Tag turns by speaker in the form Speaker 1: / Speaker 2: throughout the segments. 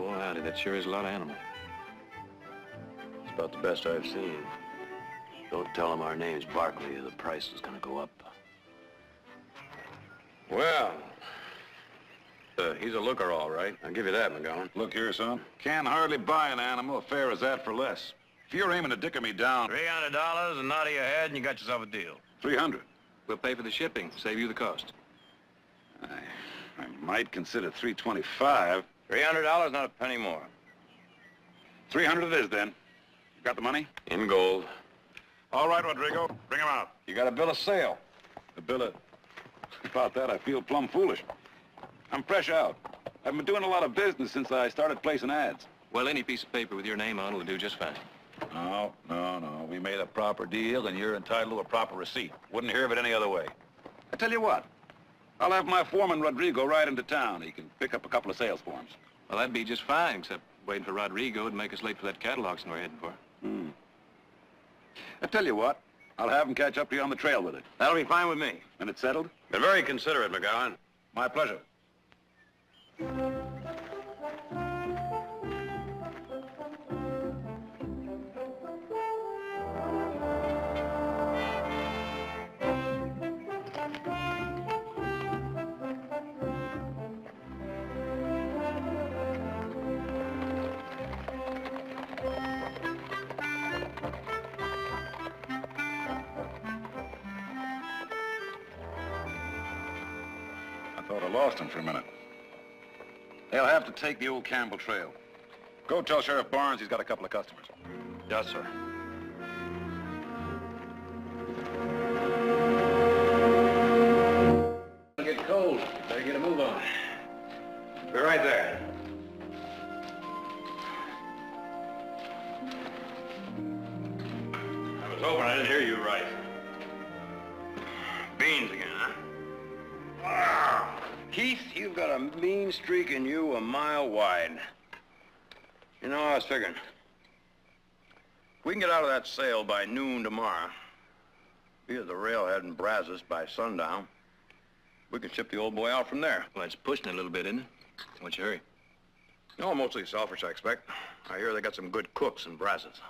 Speaker 1: Boy, howdy, that sure is a lot of animal.
Speaker 2: It's about the best I've seen. Don't tell him our name's Barkley or the price is gonna go up.
Speaker 1: Well, he's a looker, all right. I'll give you that, McGowan.
Speaker 3: Look here, son. Can't hardly buy an animal as fair as that for less. If you're aiming to dicker me down...
Speaker 1: $300 and nod of your head and you got yourself a deal.
Speaker 3: 300.
Speaker 1: We'll pay for the shipping, save you the cost.
Speaker 3: I might consider 325.
Speaker 1: $300, not a penny more.
Speaker 3: 300 it is, then. You got the money?
Speaker 1: In gold.
Speaker 3: All right, Rodrigo. Bring him out.
Speaker 1: You got a bill of sale.
Speaker 3: A bill of... About that, I feel plumb foolish. I'm fresh out. I've been doing a lot of business since I started placing ads.
Speaker 1: Well, any piece of paper with your name on will do just fine.
Speaker 3: No. We made a proper deal, and you're entitled to a proper receipt. Wouldn't hear of it any other way. I tell you what. I'll have my foreman, Rodrigo, ride into town. He can pick up a couple of sales forms.
Speaker 1: Well, that'd be just fine, except waiting for Rodrigo would make us late for that catalog we're heading for.
Speaker 3: I tell you what. I'll have him catch up to you on the trail with it.
Speaker 1: That'll be fine with me.
Speaker 3: And it's settled?
Speaker 1: Been very considerate, McGowan.
Speaker 3: My pleasure. I thought I lost him for a minute. They'll have to take the old Campbell Trail. Go tell Sheriff Barnes he's got a couple of customers.
Speaker 1: Yes, sir. It'll get cold. Better get a move on. Be right there. I was hoping I didn't hear you right. Beans again, huh? Keith, you've got a mean streak in you a mile wide. You know, I was figuring, if we can get out of that sale by noon tomorrow, be at the railhead in Brazos by sundown, we can ship the old boy out from there. Well, it's pushing it a little bit, isn't it? What's your hurry? No, mostly selfish, I expect. I hear they got some good cooks in Brazos.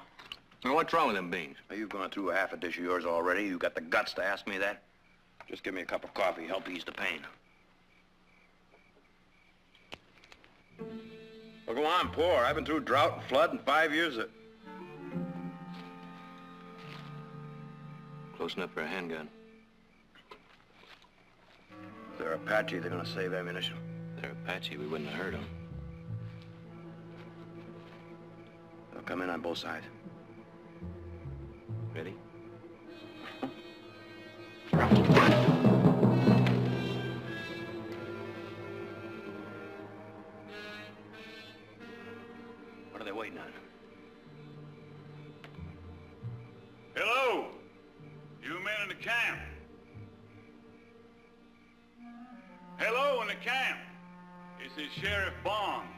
Speaker 1: Well, what's wrong with them beans? Now, you've gone through a half a dish of yours already. You got the guts to ask me that? Just give me a cup of coffee, help ease the pain. Well, go on, pour. I've been through drought and flood in 5 years. Close enough for a handgun. If they're Apache, they're gonna save ammunition. If they're Apache, we wouldn't have hurt them. They'll come in on both sides. Ready? What are they waiting on?
Speaker 3: Hello! You men in the camp. Hello in the camp. This is Sheriff Barnes.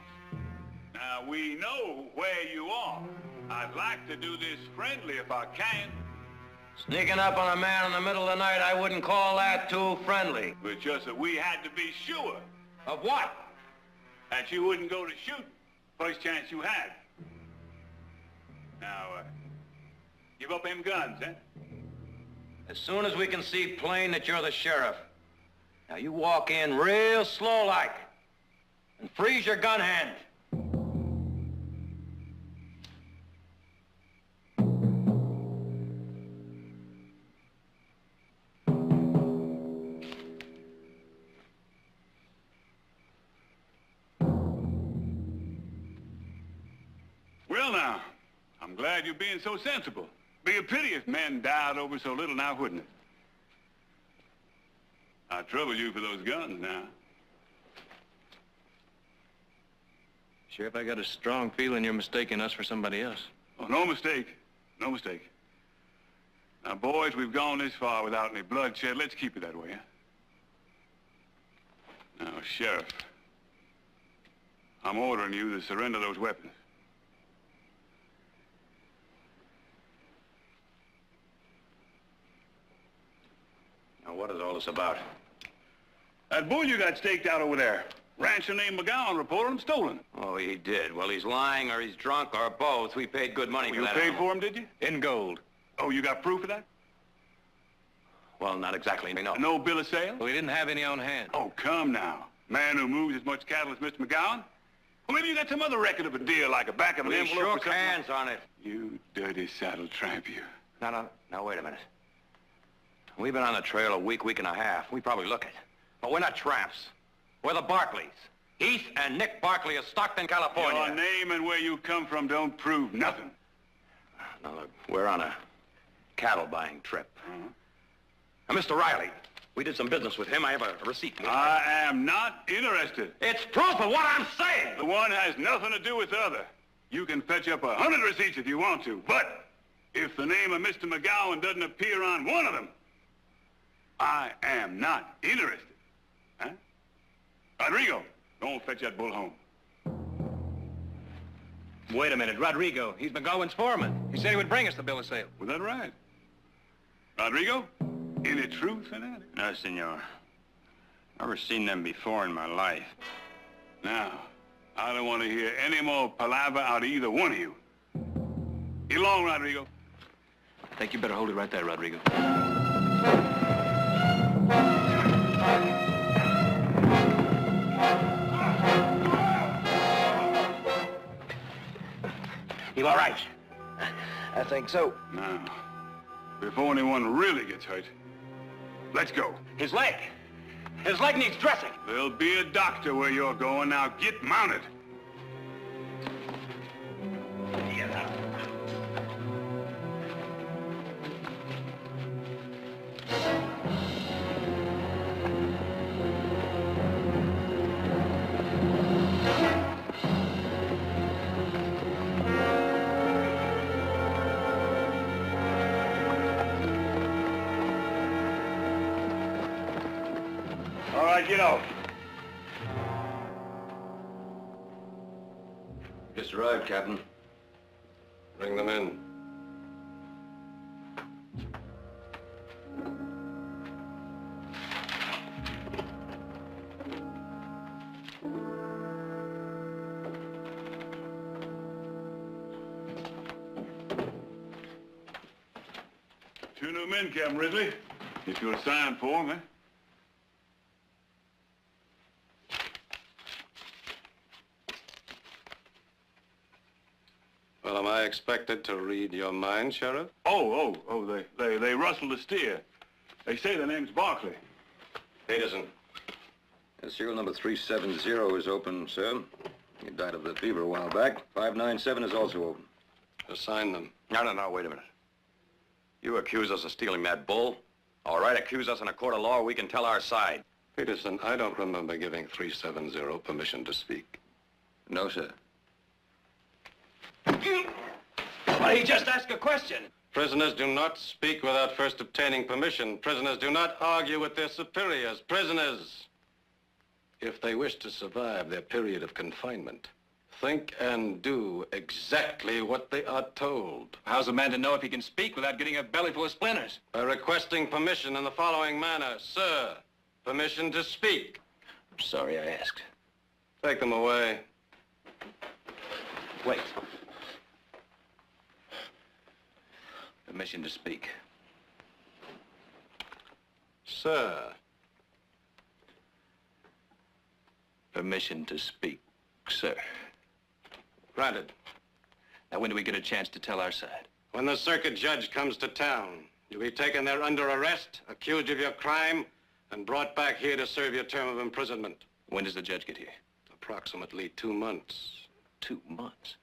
Speaker 3: Now, we know where you are. I'd like to do this friendly if I can.
Speaker 1: Sneaking up on a man in the middle of the night, I wouldn't call that too friendly.
Speaker 3: But just that we had to be sure
Speaker 1: Of what?
Speaker 3: that you wouldn't go to shoot first chance you had. Now, give up them guns, eh?
Speaker 1: As soon as we can see plain that you're the sheriff. Now you walk in real slow-like and freeze your gun hand.
Speaker 3: Well, now, I'm glad you're being so sensible. Be a pity if men died over so little now, wouldn't it? I trouble you for those guns now.
Speaker 1: Sheriff, I got a strong feeling you're mistaking us for somebody else.
Speaker 3: Oh, no mistake. No mistake. Now, boys, we've gone this far without any bloodshed. Let's keep it that way, huh? Now, Sheriff, I'm ordering you to surrender those weapons.
Speaker 1: Now, what is all this about?
Speaker 3: That bull you got staked out over there, Rancher named McGowan reported him stolen.
Speaker 1: Oh, he did. Well, he's lying or he's drunk or both. We paid good money for
Speaker 3: You
Speaker 1: that
Speaker 3: paid
Speaker 1: animal.
Speaker 3: for him, did you?
Speaker 4: In gold.
Speaker 3: Oh, you got proof of that?
Speaker 1: Well, not exactly, no.
Speaker 3: No bill of sale?
Speaker 4: Well, we didn't have any on hand.
Speaker 3: Oh, come now. Man who moves as much cattle as Mr. McGowan? Well, maybe you got some other record of a deal, like a back of an
Speaker 1: We
Speaker 3: envelope or
Speaker 1: shook
Speaker 3: something.
Speaker 1: hands on it.
Speaker 3: You dirty saddle tramp, you.
Speaker 1: Now, wait a minute. We've been on the trail a week and a half. We probably look it. But we're not tramps. We're the Barkleys. Heath and Nick Barkley of Stockton, California.
Speaker 3: Your name and where you come from don't prove nothing.
Speaker 1: Now, look, we're on a cattle buying trip. Now, Mr. Riley, we did some business with him. I have a receipt.
Speaker 3: I am not interested.
Speaker 1: It's proof of what I'm saying.
Speaker 3: The one has nothing to do with the other. You can fetch up 100 receipts if you want to, but if the name of Mr. McGowan doesn't appear on one of them, I am not interested. Huh? Rodrigo, don't fetch that bull home.
Speaker 4: Wait a minute, Rodrigo. He's McGowan's foreman. He said he would bring us the bill of sale.
Speaker 3: Was that right? Rodrigo, any truth in that?
Speaker 1: No, senor. Never seen them before in my life.
Speaker 3: Now, I don't want to hear any more palaver out of either one of you. Get along, Rodrigo.
Speaker 4: I think you better hold it right there, Rodrigo.
Speaker 1: You all right?
Speaker 2: I think so.
Speaker 3: Now, before anyone really gets hurt, let's go.
Speaker 1: His leg. His leg needs dressing.
Speaker 3: There'll be a doctor where you're going. Now get mounted. All right, get off.
Speaker 2: Just arrived, Captain. Bring them in.
Speaker 3: Two new men, Captain Ridley. If you'll sign for them, eh?
Speaker 5: Well, am I expected to read your mind, Sheriff?
Speaker 3: They rustled a steer. They say the name's Barkley.
Speaker 5: Peterson.
Speaker 2: Serial number 370 is open, sir. He died of the fever a while back. 597 is also open.
Speaker 5: Assign them.
Speaker 1: No, wait a minute. You accuse us of stealing that bull? All right, accuse us in a court of law, we can tell our side.
Speaker 5: Peterson, I don't remember giving 370 permission to speak.
Speaker 2: No, sir.
Speaker 4: Well, he just asked a question.
Speaker 5: Prisoners do not speak without first obtaining permission. Prisoners do not argue with their superiors. Prisoners, if they wish to survive their period of confinement, think and do exactly what they are told.
Speaker 4: How's a man to know if he can speak without getting a belly full of splinters?
Speaker 5: By requesting permission in the following manner. Sir, permission to speak.
Speaker 4: I'm sorry I asked.
Speaker 5: Take them away.
Speaker 4: Wait. Permission to speak.
Speaker 5: Sir.
Speaker 4: Permission to speak, sir.
Speaker 5: Granted.
Speaker 4: Now, when do we get a chance to tell our side?
Speaker 5: When the circuit judge comes to town, you'll be taken there under arrest, accused of your crime, and brought back here to serve your term of imprisonment.
Speaker 4: When does the judge get here?
Speaker 5: Approximately 2 months.
Speaker 4: 2 months.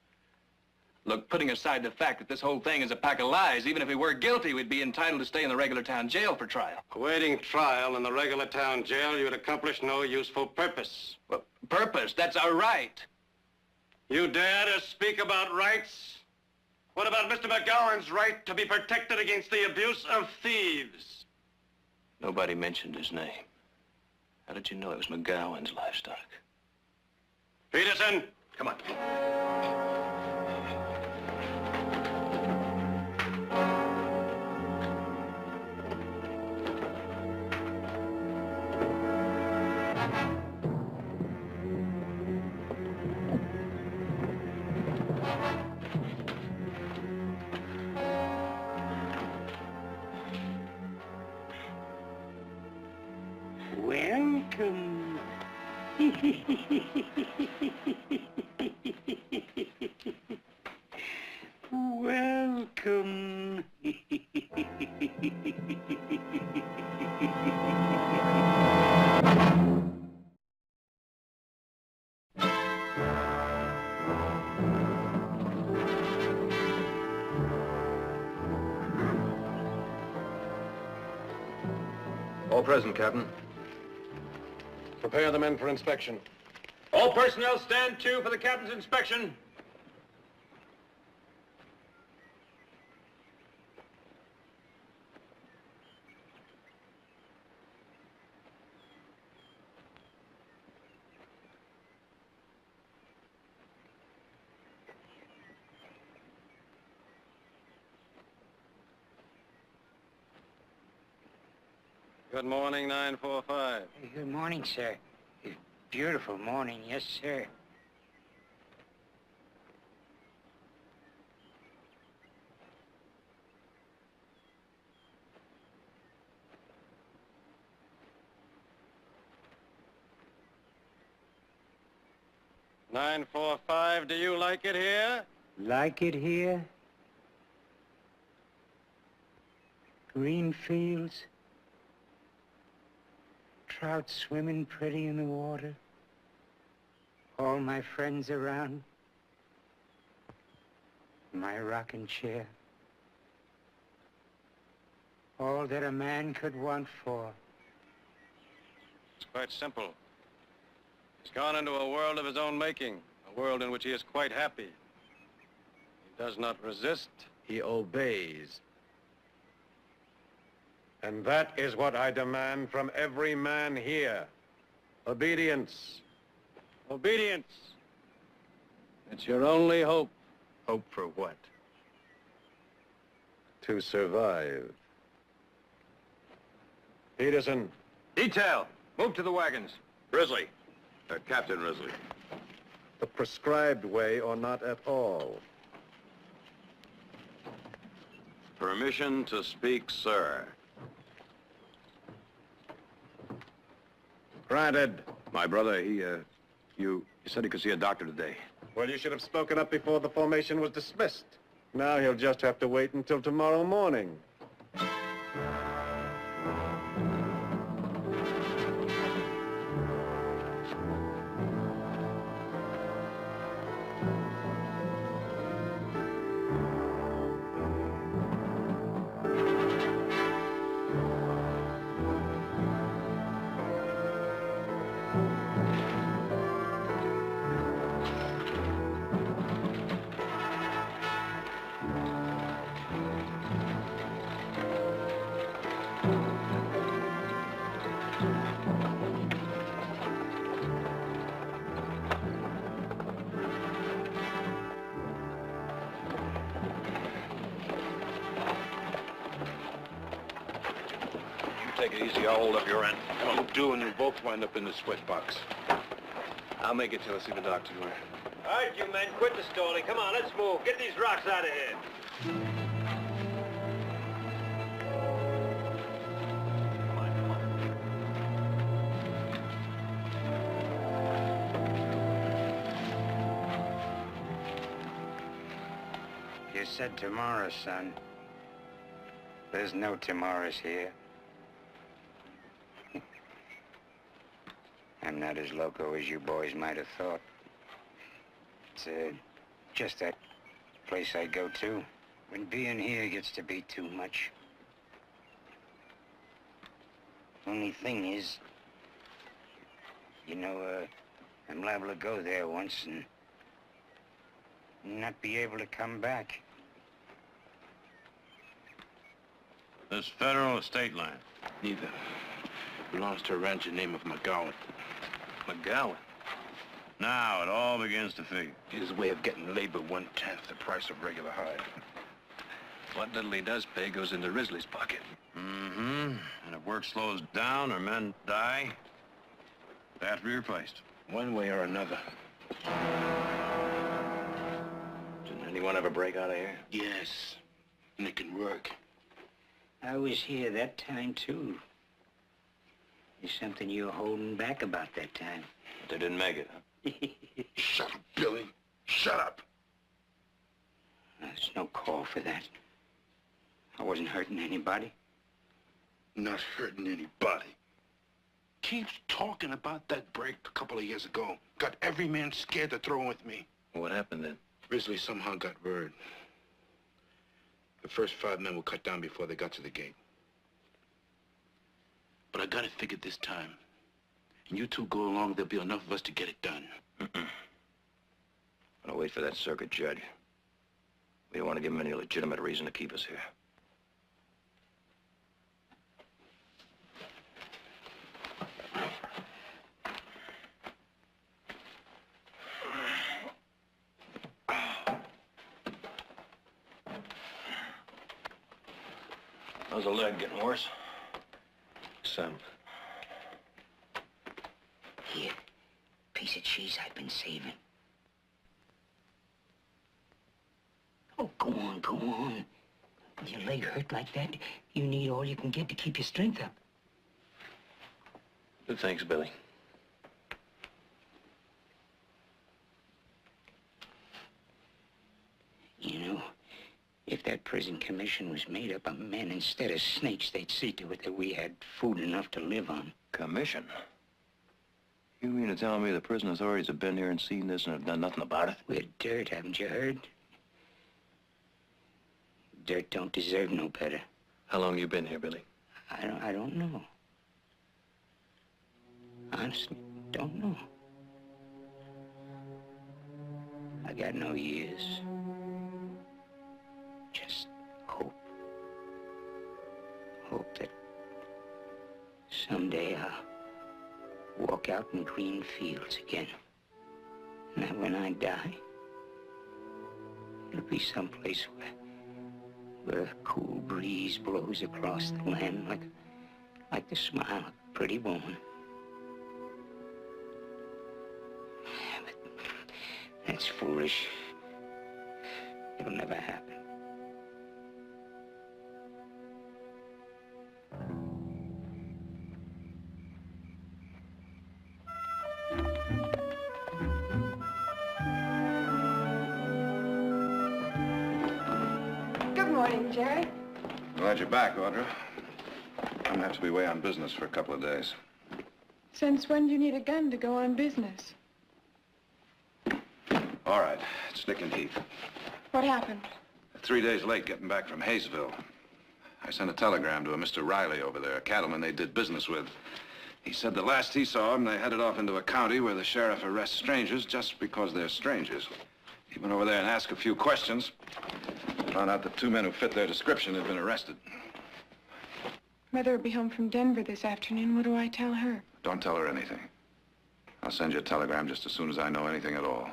Speaker 4: Look, putting aside the fact that this whole thing is a pack of lies, even if we were guilty, we'd be entitled to stay in the regular town jail for trial.
Speaker 5: Awaiting trial in the regular town jail, you would accomplish no useful purpose.
Speaker 4: Well, purpose, that's our right.
Speaker 5: You dare to speak about rights? What about Mr. McGowan's right to be protected against the abuse of thieves?
Speaker 4: Nobody mentioned his name. How did you know it was McGowan's livestock?
Speaker 5: Peterson!
Speaker 4: Come on.
Speaker 6: Welcome.
Speaker 2: All present, Captain.
Speaker 5: Prepare the men for inspection.
Speaker 1: All personnel stand to for the captain's inspection.
Speaker 5: Good morning, 945.
Speaker 6: Good morning, sir. Beautiful morning, yes, sir.
Speaker 5: Nine, 4-5, do you like it here?
Speaker 6: Like it here? Green fields. Trout swimming pretty in the water. All my friends around. My rocking chair. All that a man could want for.
Speaker 5: It's quite simple. He's gone into a world of his own making, a world in which he is quite happy. He does not resist, he obeys. And that is what I demand from every man here. Obedience. Obedience. It's your only hope.
Speaker 1: Hope for what?
Speaker 5: To survive. Peterson.
Speaker 1: Detail, move to the wagons. Risley. Captain Risley.
Speaker 5: The prescribed way or not at all.
Speaker 1: Permission to speak, sir.
Speaker 5: Granted.
Speaker 1: My brother, you said he could see a doctor today.
Speaker 5: Well, you should have spoken up before the formation was dismissed. Now he'll just have to wait until tomorrow morning.
Speaker 1: Take it easy, I'll hold up your end.
Speaker 7: Come on, you do, and you'll both wind up in the sweat box. I'll make it till I see the doctor.
Speaker 8: All right, you men, quit the stalling. Come on, let's move. Get these rocks out of here.
Speaker 6: You said tomorrow, son. There's no tomorrows here. I'm not as loco as you boys might have thought. It's just that place I go to when being here gets to be too much. Only thing is, you know, I'm liable to go there once and not be able to come back.
Speaker 1: This federal or state land?
Speaker 7: Neither. It belongs to a rancher named of McGowan.
Speaker 1: McGowan. Now it all begins to figure.
Speaker 7: His way of getting labor 1/10 the price of regular hide.
Speaker 4: What little he does pay goes into Risley's pocket.
Speaker 1: Mm-hmm. And if work slows down or men die, they have to be replaced.
Speaker 7: One way or another. Didn't anyone ever break out of here? Yes. And it can work.
Speaker 6: I was here that time, too. There's something you're holding back about that time.
Speaker 7: They didn't make it, huh?
Speaker 9: Shut up, Billy. Shut up.
Speaker 6: There's no call for that. I wasn't hurting anybody.
Speaker 9: Not hurting anybody. Keeps talking about that break a couple of years ago. Got every man scared to throw in with me.
Speaker 7: What happened then?
Speaker 9: Risley somehow got word. The first 5 men were cut down before they got to the gate. But I got it figured this time. And you two go along, there'll be enough of us to get it done.
Speaker 7: I'll wait for that circuit judge. We don't want to give him any legitimate reason to keep us here. How's the leg getting worse?
Speaker 6: Some. Here, piece of cheese I've been saving. Oh, go on, go on. Your leg hurt like that, you need all you can get to keep your strength up.
Speaker 7: Thanks, Billy.
Speaker 6: You know, if that prison commission was made up of men instead of snakes, they'd see to it that we had food enough to live on.
Speaker 7: Commission? You mean to tell me the prison authorities have been here and seen this and have done nothing about it?
Speaker 6: We're dirt, haven't you heard? Dirt don't deserve no better.
Speaker 7: How long you been here, Billy?
Speaker 6: I don't know. Honestly, don't know. I got no years. Just hope. Hope that someday I'll walk out in green fields again. And that when I die, it'll be someplace where a cool breeze blows across the land like the smile of a pretty woman. But that's foolish. It'll never happen.
Speaker 10: Good morning, Jerry.
Speaker 2: Glad you're back, Audra. I'm gonna have to be away on business for a couple of days.
Speaker 10: Since when do you need a gun to go on business?
Speaker 2: All right, it's Nick and Heath.
Speaker 10: What happened?
Speaker 2: 3 days late getting back from Hayesville. I sent a telegram to a Mr. Riley over there, a cattleman they did business with. He said the last he saw him, they headed off into a county where the sheriff arrests strangers just because they're strangers. He went over there and asked a few questions. Found out that 2 men who fit their description had been arrested.
Speaker 10: Mother will be home from Denver this afternoon. What do I tell her?
Speaker 2: Don't tell her anything. I'll send you a telegram just as soon as I know anything at all.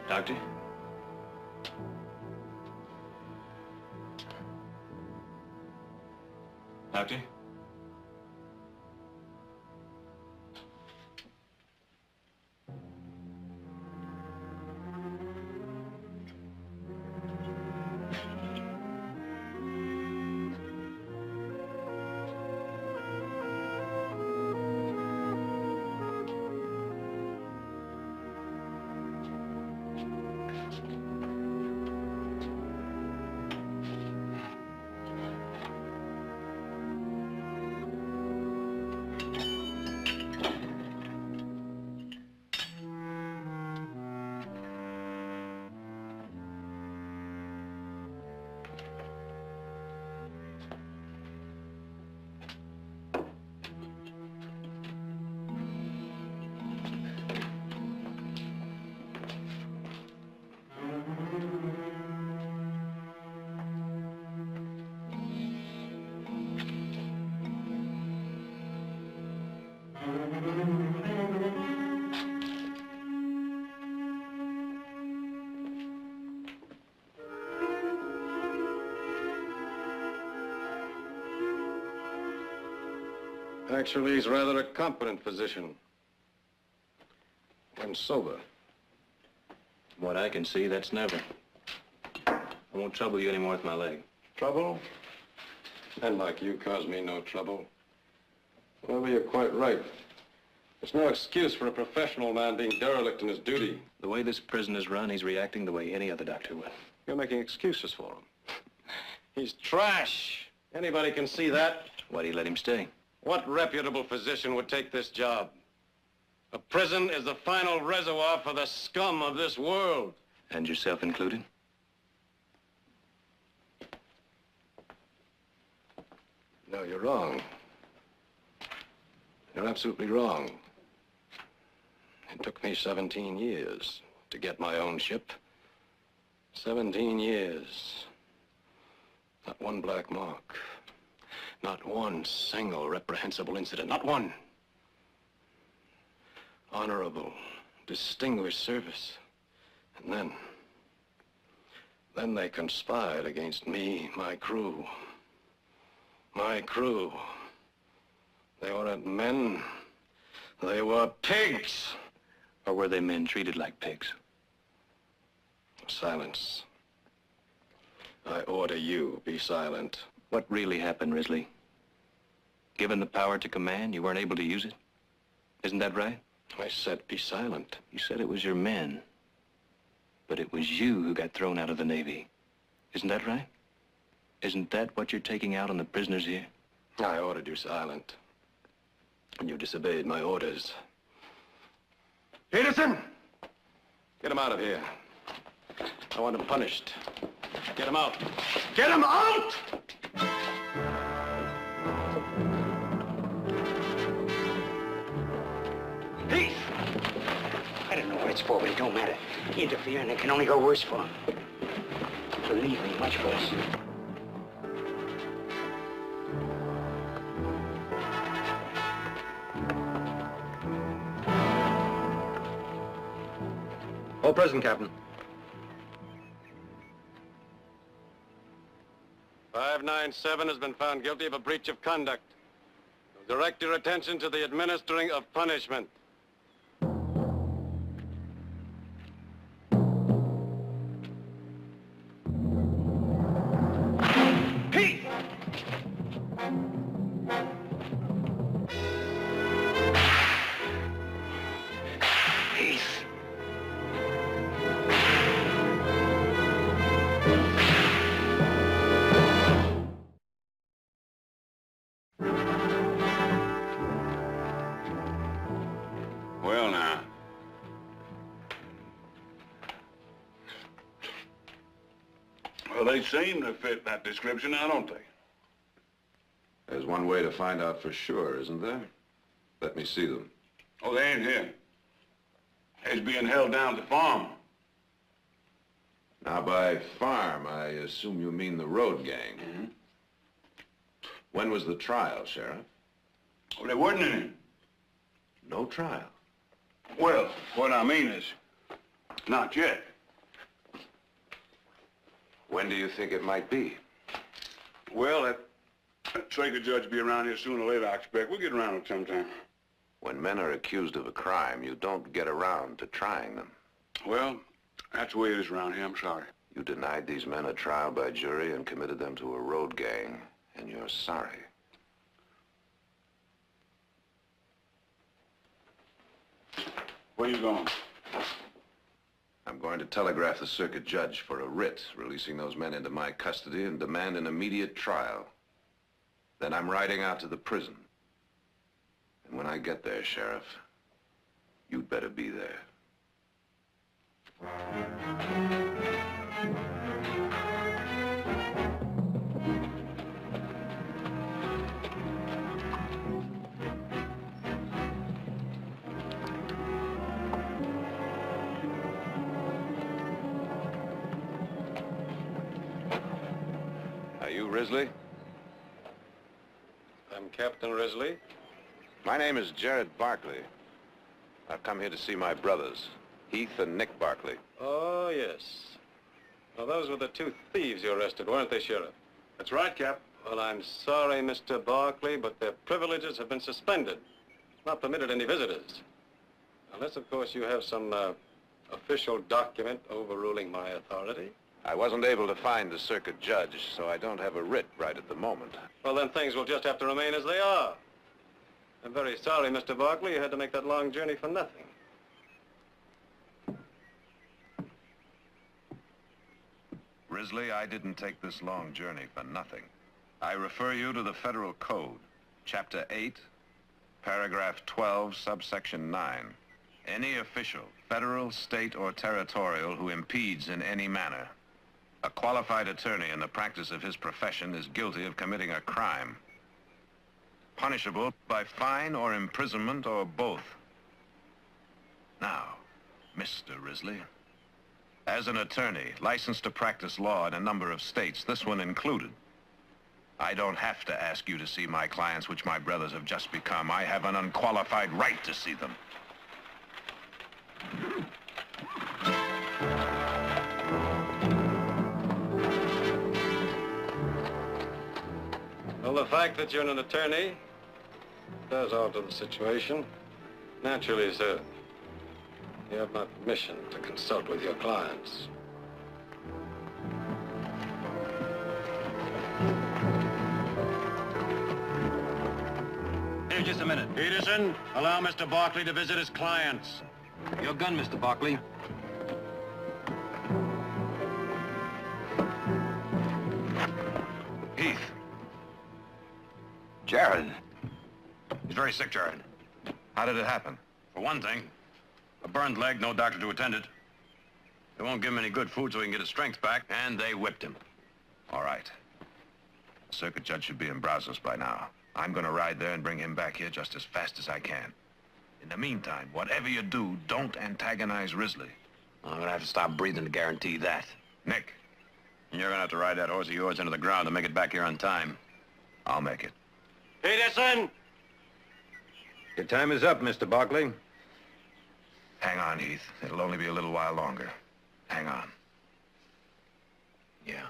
Speaker 7: Doctor? Doctor?
Speaker 5: Actually, he's rather a competent physician. When sober.
Speaker 4: From what I can see, that's never. I won't trouble you anymore with my leg.
Speaker 5: Trouble? Men like you cause me no trouble. Well, you're quite right. There's no excuse for a professional man being derelict in his duty.
Speaker 4: The way this prison is run, he's reacting the way any other doctor would.
Speaker 5: You're making excuses for him. He's trash. Anybody can see that.
Speaker 4: Why do you let him stay?
Speaker 5: What reputable physician would take this job? A prison is the final reservoir for the scum of this world.
Speaker 4: And yourself included?
Speaker 5: No, you're wrong. You're absolutely wrong. It took me 17 years to get my own ship. 17 years. Not one black mark. Not one single reprehensible incident. Not one. Honorable, distinguished service. And then they conspired against me, my crew. My crew. They weren't men. They were pigs.
Speaker 4: Or were they men treated like pigs?
Speaker 5: Silence. I order you, be silent.
Speaker 4: What really happened, Risley? Given the power to command, you weren't able to use it? Isn't that right?
Speaker 5: I said be silent.
Speaker 4: You said it was your men. But it was you who got thrown out of the Navy. Isn't that right? Isn't that what you're taking out on the prisoners here?
Speaker 5: I ordered you silent. And you disobeyed my orders. Peterson! Get him out of here. I want him punished. Get him out. Get him out!
Speaker 6: Heath! I don't know what it's for, but it don't matter. You interfere and it can only go worse for him. Believe me, much worse.
Speaker 5: All present, Captain. 597 has been found guilty of a breach of conduct. Direct your attention to the administering of punishment.
Speaker 6: Heath! Heath!
Speaker 3: Well, now. Well, they seem to fit that description now, don't they?
Speaker 2: There's one way to find out for sure, isn't there? Let me see them.
Speaker 3: Oh, they ain't here. They's being held down at the farm.
Speaker 2: Now, by farm, I assume you mean the road gang.
Speaker 3: Mm-hmm.
Speaker 2: When was the trial, Sheriff?
Speaker 3: Well, there wasn't any.
Speaker 2: No trial.
Speaker 3: Well, what I mean is, not yet.
Speaker 2: When do you think it might be?
Speaker 3: Well, that Traker judge will be around here sooner or later, I expect. We'll get around it sometime.
Speaker 2: When men are accused of a crime, you don't get around to trying them.
Speaker 3: Well, that's the way it is around here. I'm sorry.
Speaker 2: You denied these men a trial by jury and committed them to a road gang, and you're sorry.
Speaker 3: Where you going?
Speaker 2: I'm going to telegraph the circuit judge for a writ, releasing those men into my custody and demand an immediate trial. Then I'm riding out to the prison. And when I get there, Sheriff, you'd better be there. Are you Risley?
Speaker 5: I'm Captain Risley.
Speaker 2: My name is Jared Barkley. I've come here to see my brothers, Heath and Nick Barkley.
Speaker 5: Oh, yes. Well, those were the two thieves you arrested, weren't they, Sheriff?
Speaker 3: That's right, Cap.
Speaker 5: Well, I'm sorry, Mr. Barkley, but their privileges have been suspended. Not permitted any visitors. Unless, of course, you have some official document overruling my authority.
Speaker 2: I wasn't able to find the circuit judge, so I don't have a writ right at the moment.
Speaker 5: Well, then things will just have to remain as they are. I'm very sorry, Mr. Barkley, you had to make that long journey for nothing.
Speaker 2: Risley, I didn't take this long journey for nothing. I refer you to the Federal Code, Chapter 8, Paragraph 12, Subsection 9. Any official, federal, state, or territorial who impedes in any manner a qualified attorney in the practice of his profession is guilty of committing a crime, punishable by fine or imprisonment or both. Now, Mr. Risley, as an attorney licensed to practice law in a number of states, this one included, I don't have to ask you to see my clients, which my brothers have just become. I have an unqualified right to see them.
Speaker 5: Well, the fact that you're an attorney does alter the situation. Naturally, sir. You have my permission to consult with your clients.
Speaker 4: Here, just a minute.
Speaker 5: Peterson, allow Mr. Barkley to visit his clients.
Speaker 4: Your gun, Mr. Barkley.
Speaker 2: Heath.
Speaker 7: Jared.
Speaker 2: He's very sick, Jared. How did it happen?
Speaker 11: For one thing, a burned leg, no doctor to attend it. They won't give him any good food so he can get his strength back, and they whipped him.
Speaker 2: All right. The circuit judge should be in Brazos by now. I'm gonna ride there and bring him back here just as fast as I can. In the meantime, whatever you do, don't antagonize Risley.
Speaker 11: I'm gonna have to stop breathing to guarantee that. Nick, you're gonna have to ride that horse of yours into the ground to make it back here on time.
Speaker 2: I'll make it.
Speaker 5: Peterson!
Speaker 11: Your time is up, Mr. Barkley.
Speaker 2: Hang on, Heath. It'll only be a little while longer. Hang on.
Speaker 11: Yeah.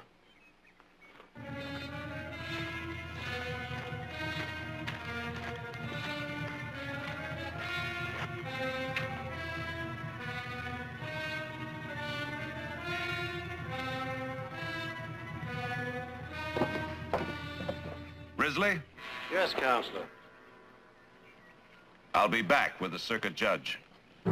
Speaker 2: Risley,
Speaker 5: Yes, Counselor.
Speaker 2: I'll be back with the circuit judge.
Speaker 5: The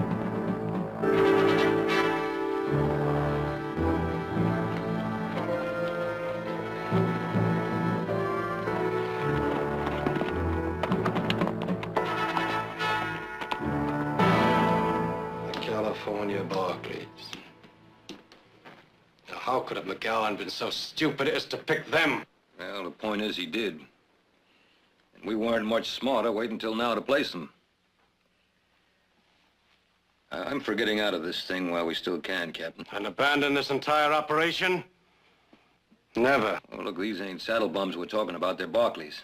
Speaker 5: California Barclays. Now, how could have McGowan been so stupid as to pick them?
Speaker 4: Well, the point is he did. And we weren't much smarter waiting until now to place him. I'm for getting out of this thing while we still can, Captain.
Speaker 5: And abandon this entire operation? Never.
Speaker 4: Oh, look, these ain't saddle bums we're talking about. They're Barclays.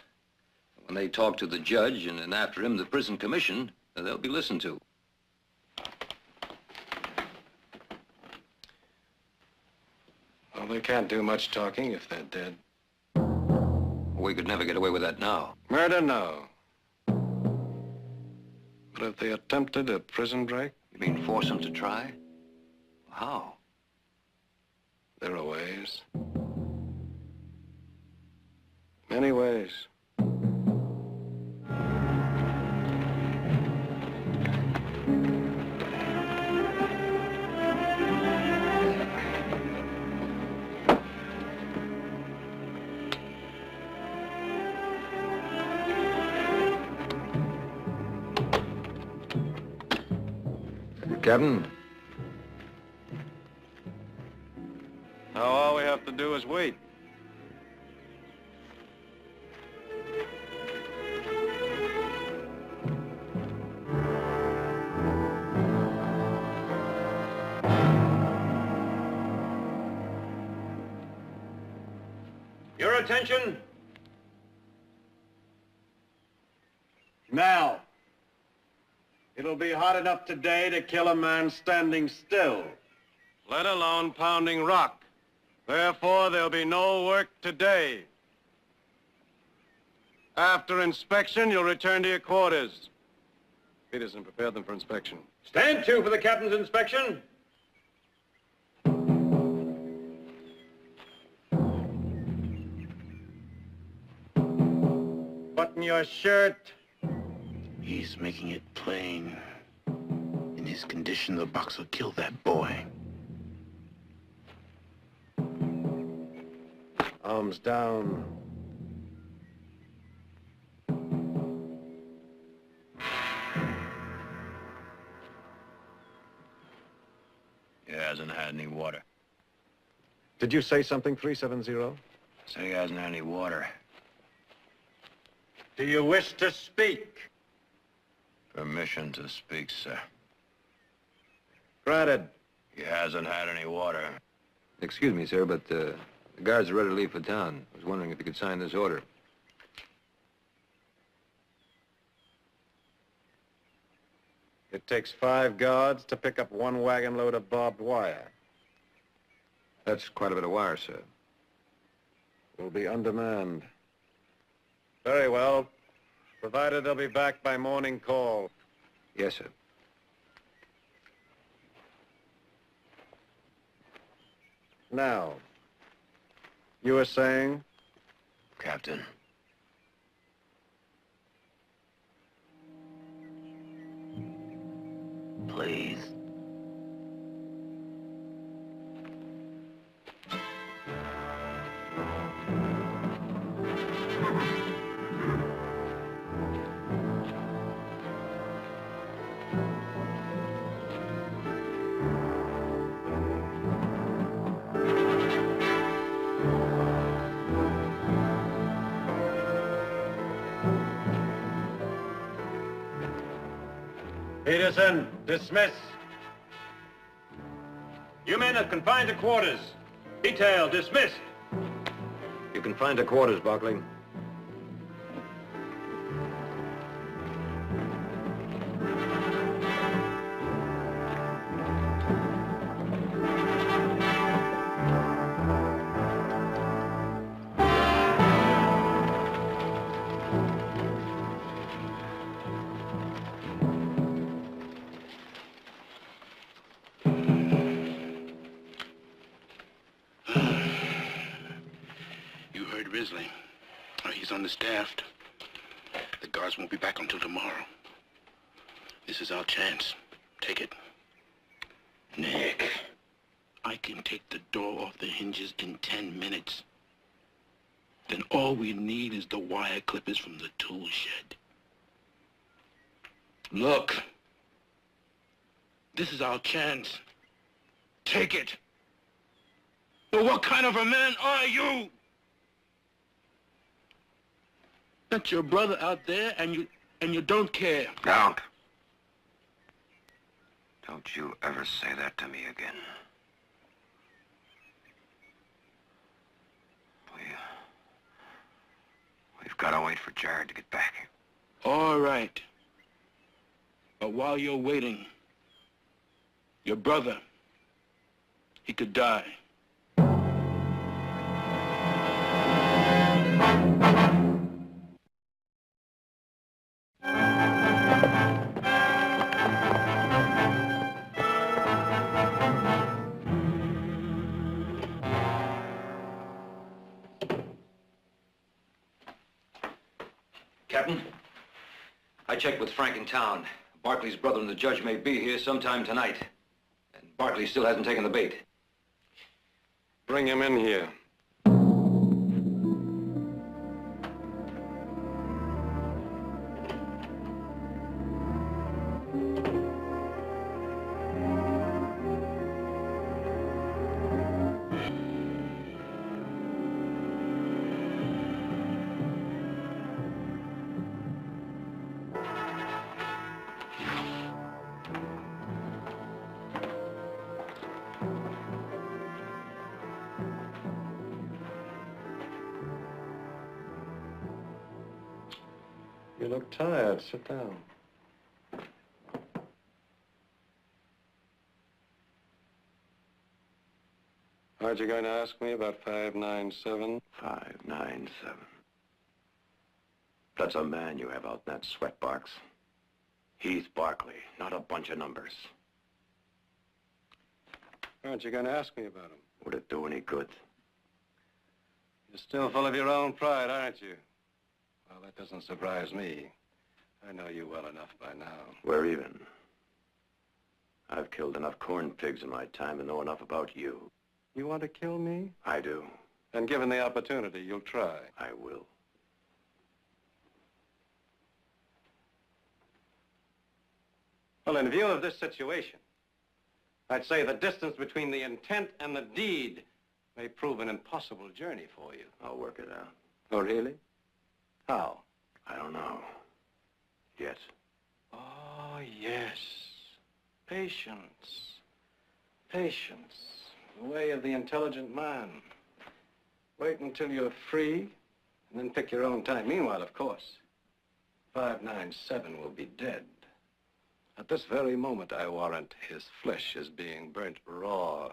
Speaker 4: When they talk to the judge and then after him the prison commission, they'll be listened to.
Speaker 5: Well, they can't do much talking if they're dead.
Speaker 4: We could never get away with that now.
Speaker 5: Murder, no. But if they attempted a prison break?
Speaker 4: You mean force them to try? How?
Speaker 5: There are ways. Many ways.
Speaker 11: Captain?
Speaker 5: Now all we have to do is wait.
Speaker 8: Your attention. Now, it'll be hot enough today to kill a man standing still.
Speaker 5: Let alone pounding rock. Therefore, there'll be no work today. After inspection, you'll return to your quarters. Peterson, prepare them for inspection.
Speaker 8: Stand to for the captain's inspection. Button your shirt.
Speaker 9: He's making it plain. In his condition, the boxer killed that boy.
Speaker 8: Arms down.
Speaker 7: He hasn't had any water.
Speaker 8: Did you say something, 370?
Speaker 7: Said he hasn't had any water.
Speaker 8: Do you wish to speak?
Speaker 7: Permission to speak, sir.
Speaker 8: Granted.
Speaker 7: He hasn't had any water.
Speaker 12: Excuse me, sir, but the guards are ready to leave for town. I was wondering if you could sign this order.
Speaker 8: It takes 5 guards to pick up 1 wagon load of barbed wire.
Speaker 12: That's quite a bit of wire, sir.
Speaker 8: We'll be undermanned. Very well. Provided they'll be back by morning call.
Speaker 12: Yes, sir.
Speaker 8: Now, you were saying?
Speaker 7: Captain. Please.
Speaker 8: Peterson, dismiss. You men are confined to quarters. Detail, dismissed.
Speaker 12: You confined to quarters, Barkley.
Speaker 9: He's understaffed. The guards won't be back until tomorrow. This is our chance. Take it. Nick, I can take the door off the hinges in 10 minutes. Then all we need is the wire clippers from the tool shed. Look, this is our chance. Take it. But what kind of a man are you? That's your brother out there, and you don't care.
Speaker 7: Don't. Don't you ever say that to me again. We've got to wait for Jared to get back.
Speaker 9: All right. But while you're waiting, your brother, he could die.
Speaker 12: Captain, I checked with Frank in town. Barkley's brother and the judge may be here sometime tonight. And Barkley still hasn't taken the bait.
Speaker 5: Bring him in here.
Speaker 8: You look tired. Sit down.
Speaker 5: Aren't you going to ask me about 597?
Speaker 7: 597.
Speaker 11: That's a man you have out in that sweatbox. Heath Barkley, not a bunch of numbers.
Speaker 5: Aren't you going to ask me about him?
Speaker 11: Would it do any good?
Speaker 5: You're still full of your own pride, aren't you? Well, that doesn't surprise me. I know you well enough by now.
Speaker 11: We're even. I've killed enough corn pigs in my time to know enough about you.
Speaker 5: You want to kill me?
Speaker 11: I do.
Speaker 5: And given the opportunity, you'll try.
Speaker 11: I will.
Speaker 5: Well, in view of this situation, I'd say the distance between the intent and the deed may prove an impossible journey for you.
Speaker 11: I'll work it out.
Speaker 5: Oh, really? How?
Speaker 11: I don't know. Yet.
Speaker 5: Oh, yes. Patience. Patience. The way of the intelligent man. Wait until you're free, and then pick your own time. Meanwhile, of course, 597 will be dead. At this very moment, I warrant, his flesh is being burnt raw.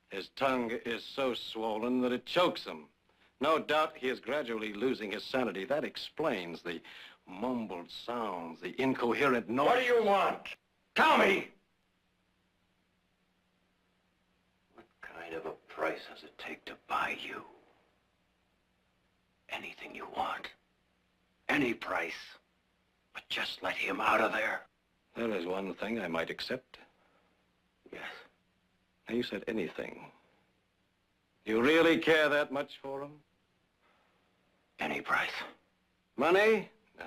Speaker 5: His tongue is so swollen that it chokes him. No doubt he is gradually losing his sanity. That explains the mumbled sounds, the incoherent noise.
Speaker 11: What do you want? Tell me! What kind of a price does it take to buy you? Anything you want. Any price. But just let him out of there.
Speaker 5: There is one thing I might accept.
Speaker 11: Yes.
Speaker 5: Now, you said anything. You really care that much for him?
Speaker 11: Any price.
Speaker 5: Money? Nah.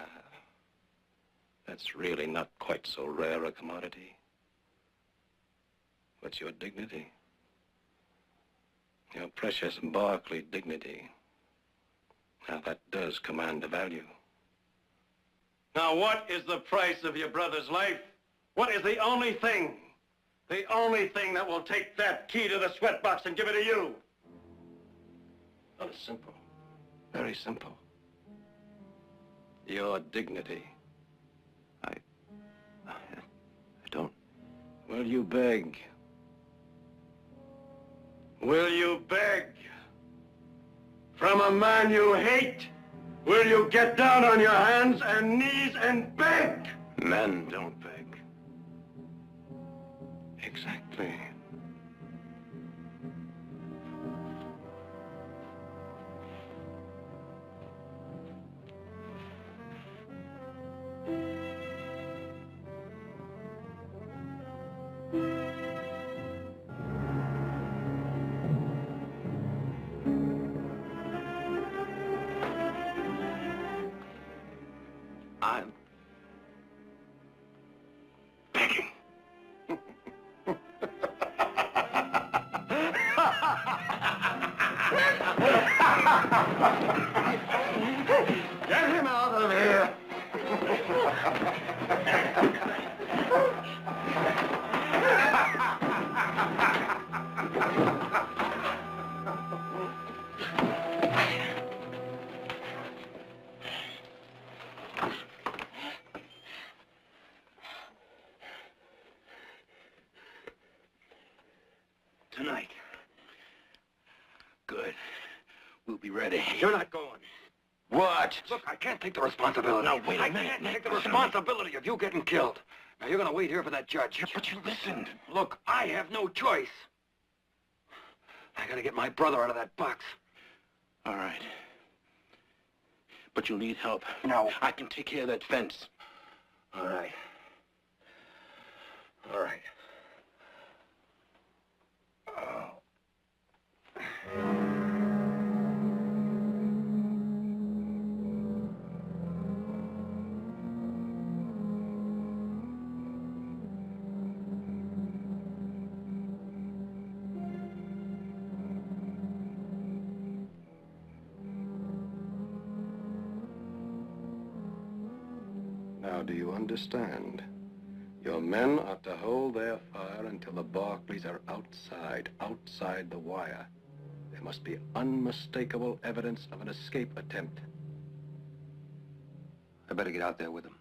Speaker 5: That's really not quite so rare a commodity. But your dignity. Your precious Barkley dignity. Now, that does command a value. Now, what is the price of your brother's life? What is the only thing that will take that key to the sweatbox and give it to you? Well, it's simple. Very simple. Your dignity.
Speaker 11: I don't.
Speaker 5: Will you beg? Will you beg? From a man you hate? Will you get down on your hands and knees and beg?
Speaker 11: Men don't beg.
Speaker 5: Exactly.
Speaker 11: I'm begging.
Speaker 5: Get him out of here!
Speaker 11: Tonight. Good. We'll be ready.
Speaker 5: You're not going.
Speaker 11: What? Look, I can't take the responsibility.
Speaker 5: Now, wait a minute,
Speaker 11: I can't
Speaker 5: Nick.
Speaker 11: take the
Speaker 5: Listen.
Speaker 11: responsibility of you getting killed. Now, you're gonna wait here for that judge.
Speaker 5: But you listened.
Speaker 11: Look, I have no choice. I gotta get my brother out of that box.
Speaker 9: All right. But you'll need help.
Speaker 11: No.
Speaker 9: I can take care of that fence.
Speaker 11: All right. All right. Oh.
Speaker 5: Now, do you understand? Your men are to hold their fire until the Barkleys are outside the wire. There must be unmistakable evidence of an escape attempt.
Speaker 7: I better get out there with him.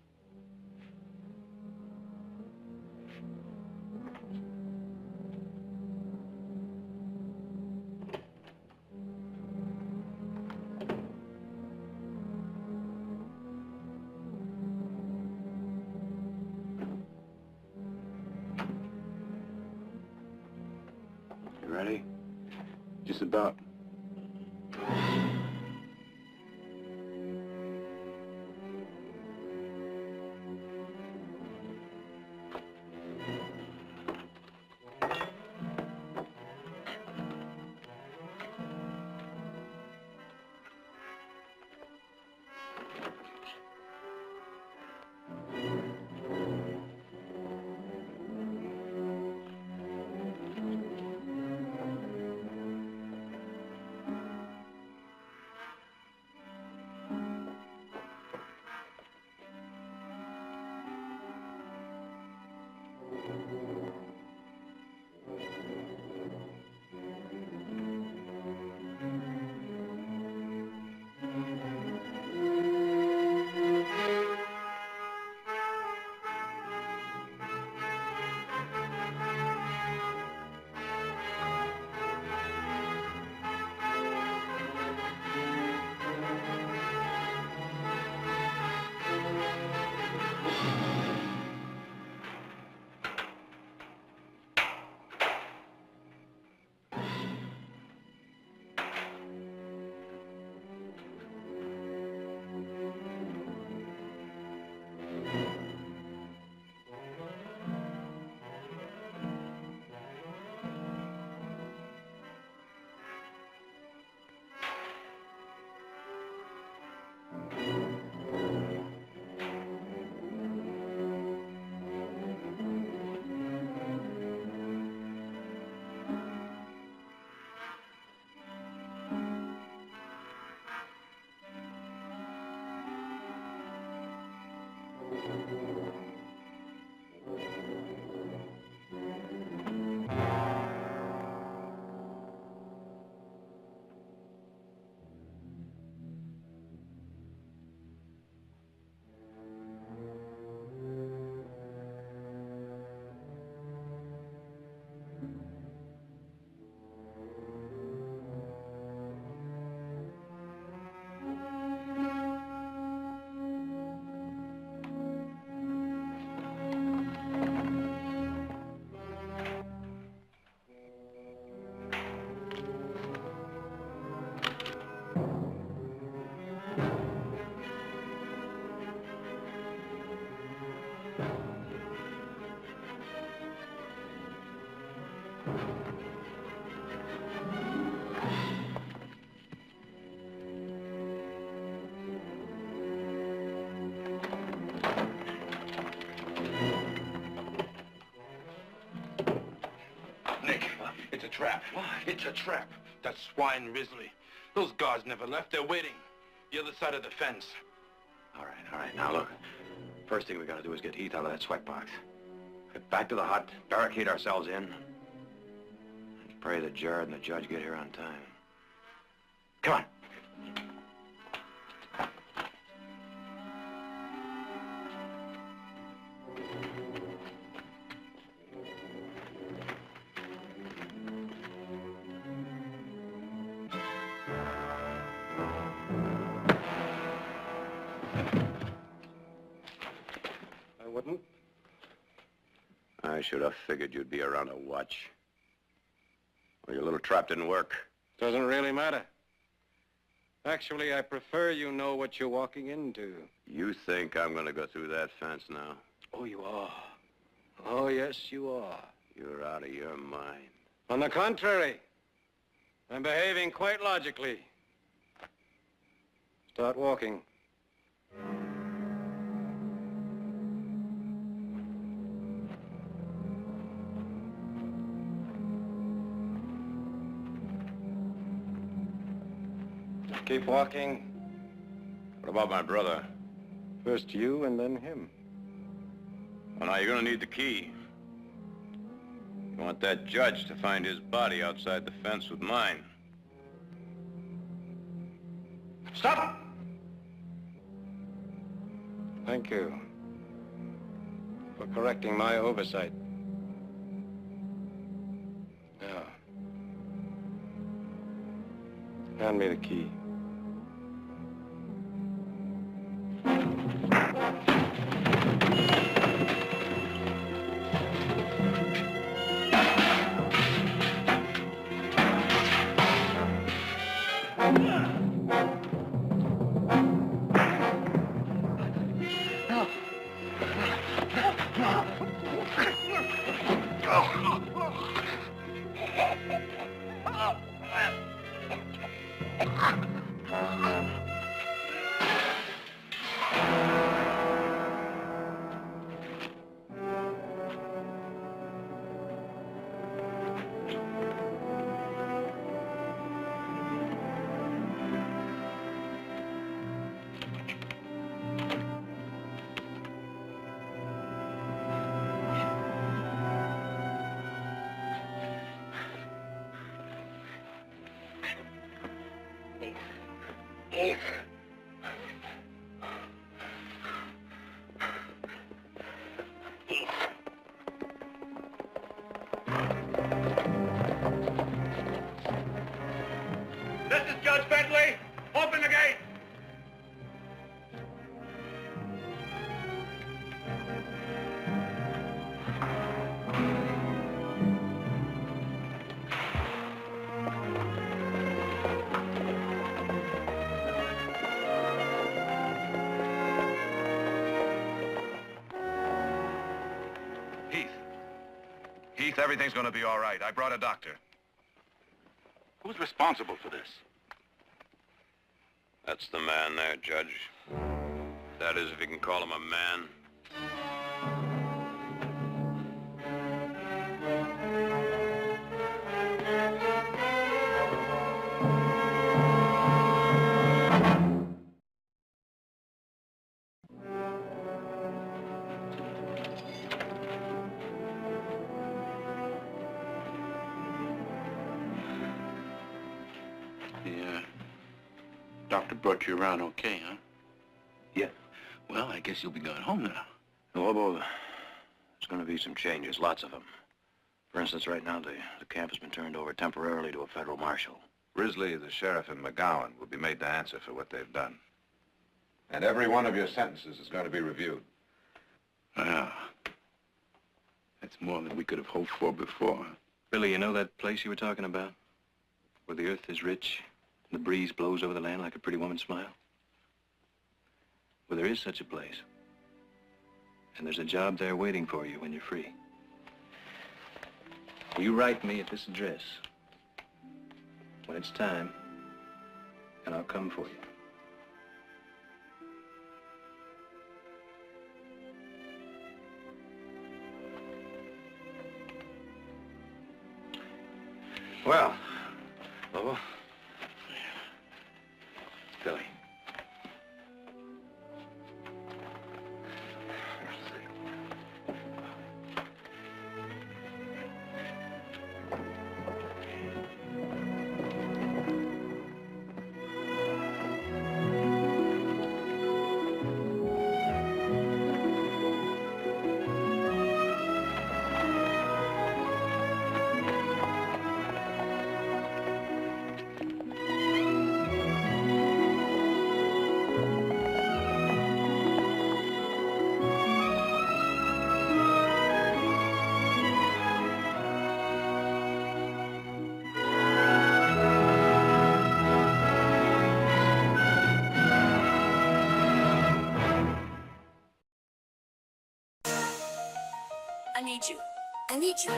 Speaker 9: ready?
Speaker 13: Just about.
Speaker 9: It's a trap. What? It's a trap. That swine Risley. Those guards never left. They're waiting. The other side of the fence.
Speaker 11: All right. Now, look. First thing we gotta do is get Heath out of that sweat box. Get back to the hut, barricade ourselves in, and pray that Jared and the judge get here on time. Come on. I should have figured you'd be around to watch. Well, your little trap didn't work.
Speaker 2: Doesn't really matter. Actually, I prefer you know what you're walking into.
Speaker 11: You think I'm gonna go through that fence now?
Speaker 2: Oh, you are. Oh, yes, you are.
Speaker 11: You're out of your mind.
Speaker 2: On the contrary, I'm behaving quite logically. Start walking. Keep walking.
Speaker 11: What about my brother?
Speaker 2: First you and then him.
Speaker 11: Well, now, you're gonna need the key. You want that judge to find his body outside the fence with mine.
Speaker 2: Stop! Thank you for correcting my oversight. Now, hand me the key.
Speaker 3: This is Judge Bentley. Open the gate.
Speaker 2: Heath, everything's gonna be all right. I brought a doctor.
Speaker 9: Who's responsible for this?
Speaker 1: That's the man there, Judge. That is, if you can call him a man.
Speaker 9: Yeah. Doctor brought you around okay, huh?
Speaker 7: Yeah.
Speaker 9: Well, I guess you'll be going home now.
Speaker 7: Lobo, there's going to be some changes, lots of them. For instance, right now, the camp has been turned over temporarily to a federal marshal.
Speaker 2: Risley, the sheriff, and McGowan will be made to answer for what they've done. And every one of your sentences is going to be reviewed.
Speaker 9: Ah. That's more than we could have hoped for before.
Speaker 12: Billy, you know that place you were talking about? Where the earth is rich, and the breeze blows over the land like a pretty woman's smile? Well, there is such a place. And there's a job there waiting for you when you're free. You write me at this address when it's time, and I'll come for you.
Speaker 7: Well, Lobo. Billy.
Speaker 14: I need you. I need you.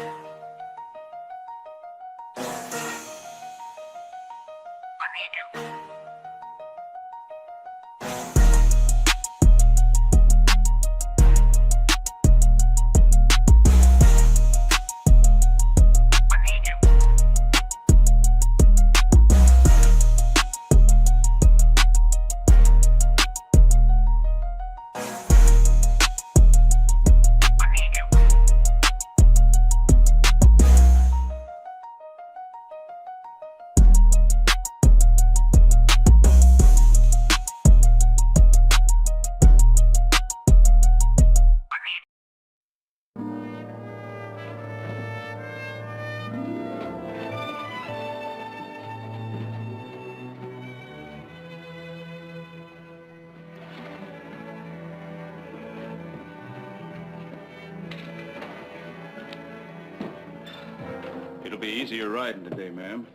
Speaker 3: It'll be easier riding today, ma'am.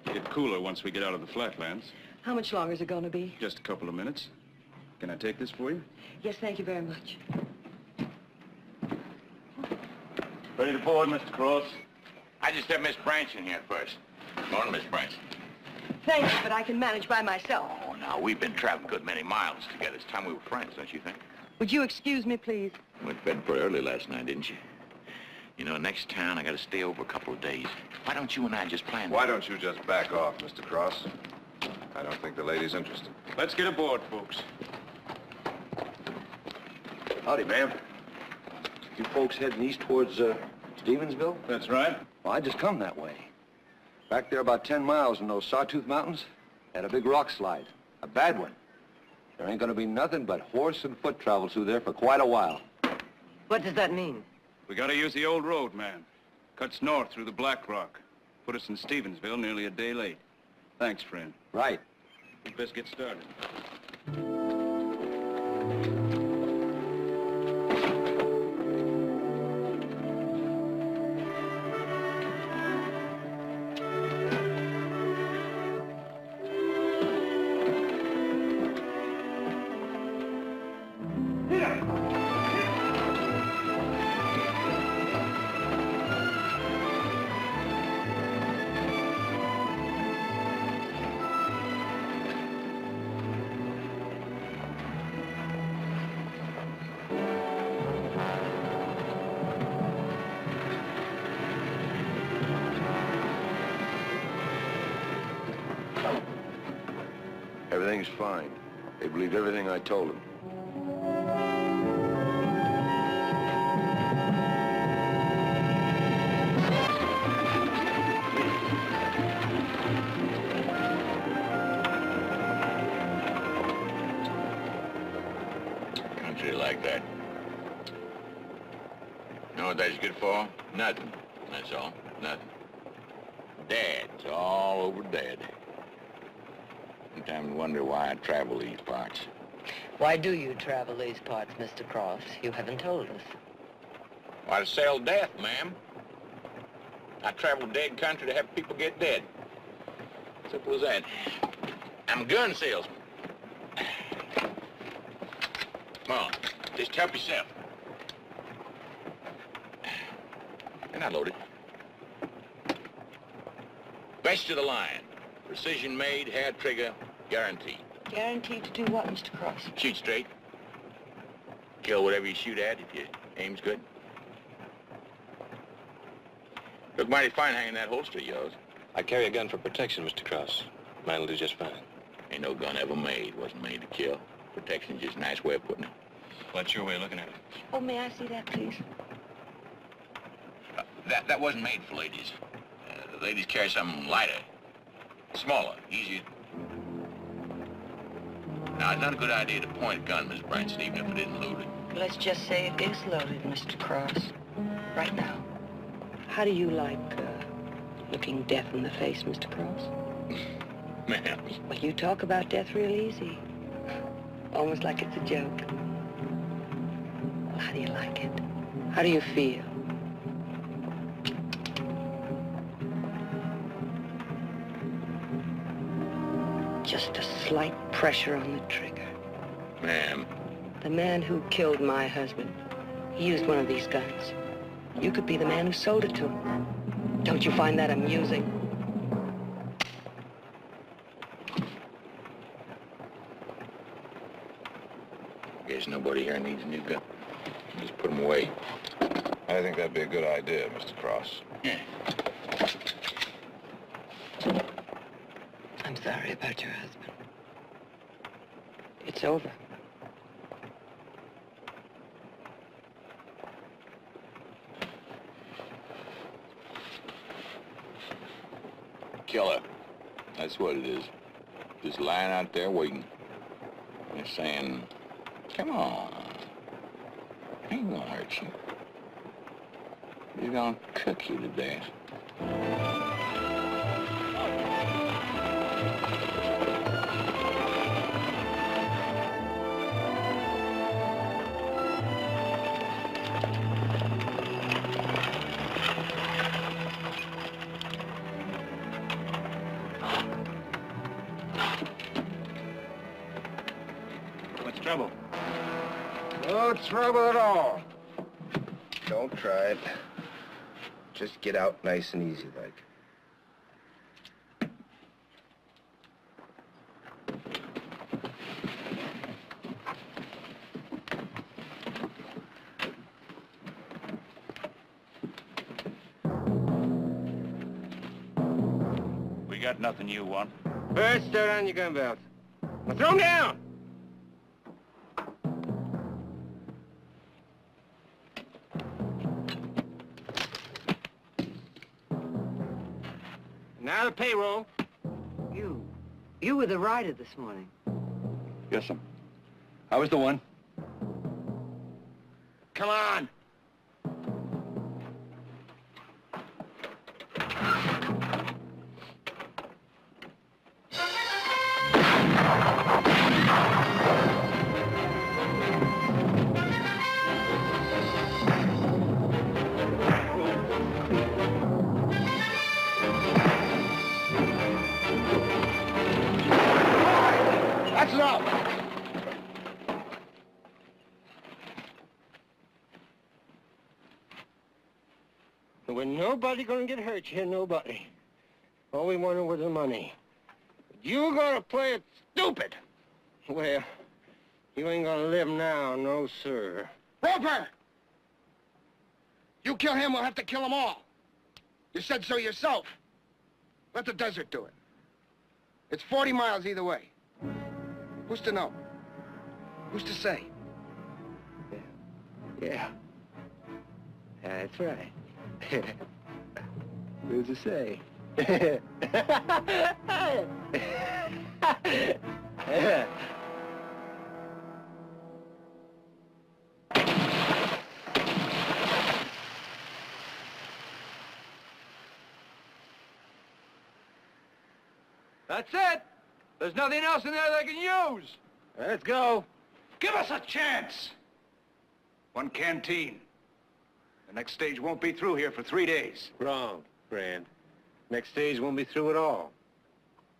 Speaker 3: Get cooler once we get out of the flatlands.
Speaker 15: How much longer is it going to be?
Speaker 3: Just a couple of minutes. Can I take this for you?
Speaker 15: Yes, thank you very much.
Speaker 3: Ready Ready to board, Mr. Cross?
Speaker 11: I just have Miss Branch in here first. Morning, Miss Branch.
Speaker 15: Thanks, but I can manage by myself.
Speaker 11: Oh, now, we've been traveling a good many miles together. It's time we were friends, don't you think?
Speaker 15: Would you excuse me, please?
Speaker 11: Went to bed pretty early last night, didn't you? You know, next town, I gotta stay over a couple of days. Why don't you and I just plan?
Speaker 2: Why don't you just back off, Mr. Cross? I don't think the lady's interested.
Speaker 3: Let's get aboard, folks.
Speaker 16: Howdy, ma'am. You folks heading east towards Stevensville?
Speaker 3: That's right.
Speaker 16: Well, I just come that way. Back there about 10 miles in those Sawtooth Mountains, had a big rock slide. A bad one. There ain't gonna be nothing but horse and foot travel through there for quite a while.
Speaker 15: What does that mean?
Speaker 3: We gotta use the old road, man. Cuts north through the Black Rock. Put us in Stevensville nearly a day late. Thanks, friend.
Speaker 16: Right.
Speaker 3: We'd best get started.
Speaker 16: Everything's fine. They believed everything I told them.
Speaker 11: Country like that. You know what that's good for? Nothing. That's all. Nothing. Dad's all over dead. Sometimes I wonder why I travel these parts.
Speaker 15: Why do you travel these parts, Mr. Cross? You haven't told us.
Speaker 11: Why, to sell death, ma'am. I travel dead country to have people get dead. Simple as that. I'm a gun salesman. Come on, just help yourself. They're not loaded. Best of the line. Precision made, hair trigger, guaranteed.
Speaker 15: Guaranteed to do what, Mr. Cross?
Speaker 11: Shoot straight. Kill whatever you shoot at if your aim's good. Look mighty fine hanging that holster of yours.
Speaker 12: I carry a gun for protection, Mr. Cross. Mine'll do just fine.
Speaker 11: Ain't no gun ever made. Wasn't made to kill. Protection's just a nice way of putting it.
Speaker 12: Well, that's your way of looking at it.
Speaker 15: Oh, may I see that, please?
Speaker 11: That wasn't made for ladies. The ladies carry something lighter. Smaller, easier. Now, it's not a good idea to point a gun, Miss Branson, even if it isn't loaded.
Speaker 15: Let's just say it is loaded, Mr. Cross. Right now. How do you like looking death in the face, Mr. Cross?
Speaker 11: Ma'am.
Speaker 15: Well, you talk about death real easy. Almost like it's a joke. Well, how do you like it? How do you feel? Just a slight pressure on the trigger.
Speaker 11: Ma'am.
Speaker 15: The man who killed my husband, he used one of these guns. You could be the man who sold it to him. Don't you find that amusing?
Speaker 11: Guess nobody here needs a new gun. Just put them away.
Speaker 2: I think that'd be a good idea, Mr. Cross.
Speaker 11: Yeah.
Speaker 15: I'm sorry about your husband. It's over.
Speaker 11: Killer. That's what it is. Just lying out there waiting. They're saying, come on. Ain't gonna hurt you. He's gonna cook you to death.
Speaker 3: What's trouble?
Speaker 6: No trouble at all. Don't try it.
Speaker 16: Just get out nice and easy like.
Speaker 11: We got nothing you want.
Speaker 16: Bird, start on your gun belts. Now throw them down! Now the payroll.
Speaker 15: You were the rider this morning.
Speaker 12: Yes, sir. I was the one.
Speaker 16: Come on! That's enough! Well, nobody gonna get hurt here, nobody. All we wanted was the money. But you gonna play it stupid. Well, you ain't gonna live now, no sir.
Speaker 9: Roper! You kill him, we'll have to kill them all. You said so yourself. Let the desert do it. It's 40 miles either way. Who's to know? Who's to say?
Speaker 16: Yeah. That's right. Who's to say?
Speaker 12: That's it. There's nothing else in there they can use.
Speaker 16: Let's go.
Speaker 11: Give us a chance. One canteen. The next stage won't be through here for 3 days.
Speaker 16: Wrong, Brand. Next stage won't be through at all.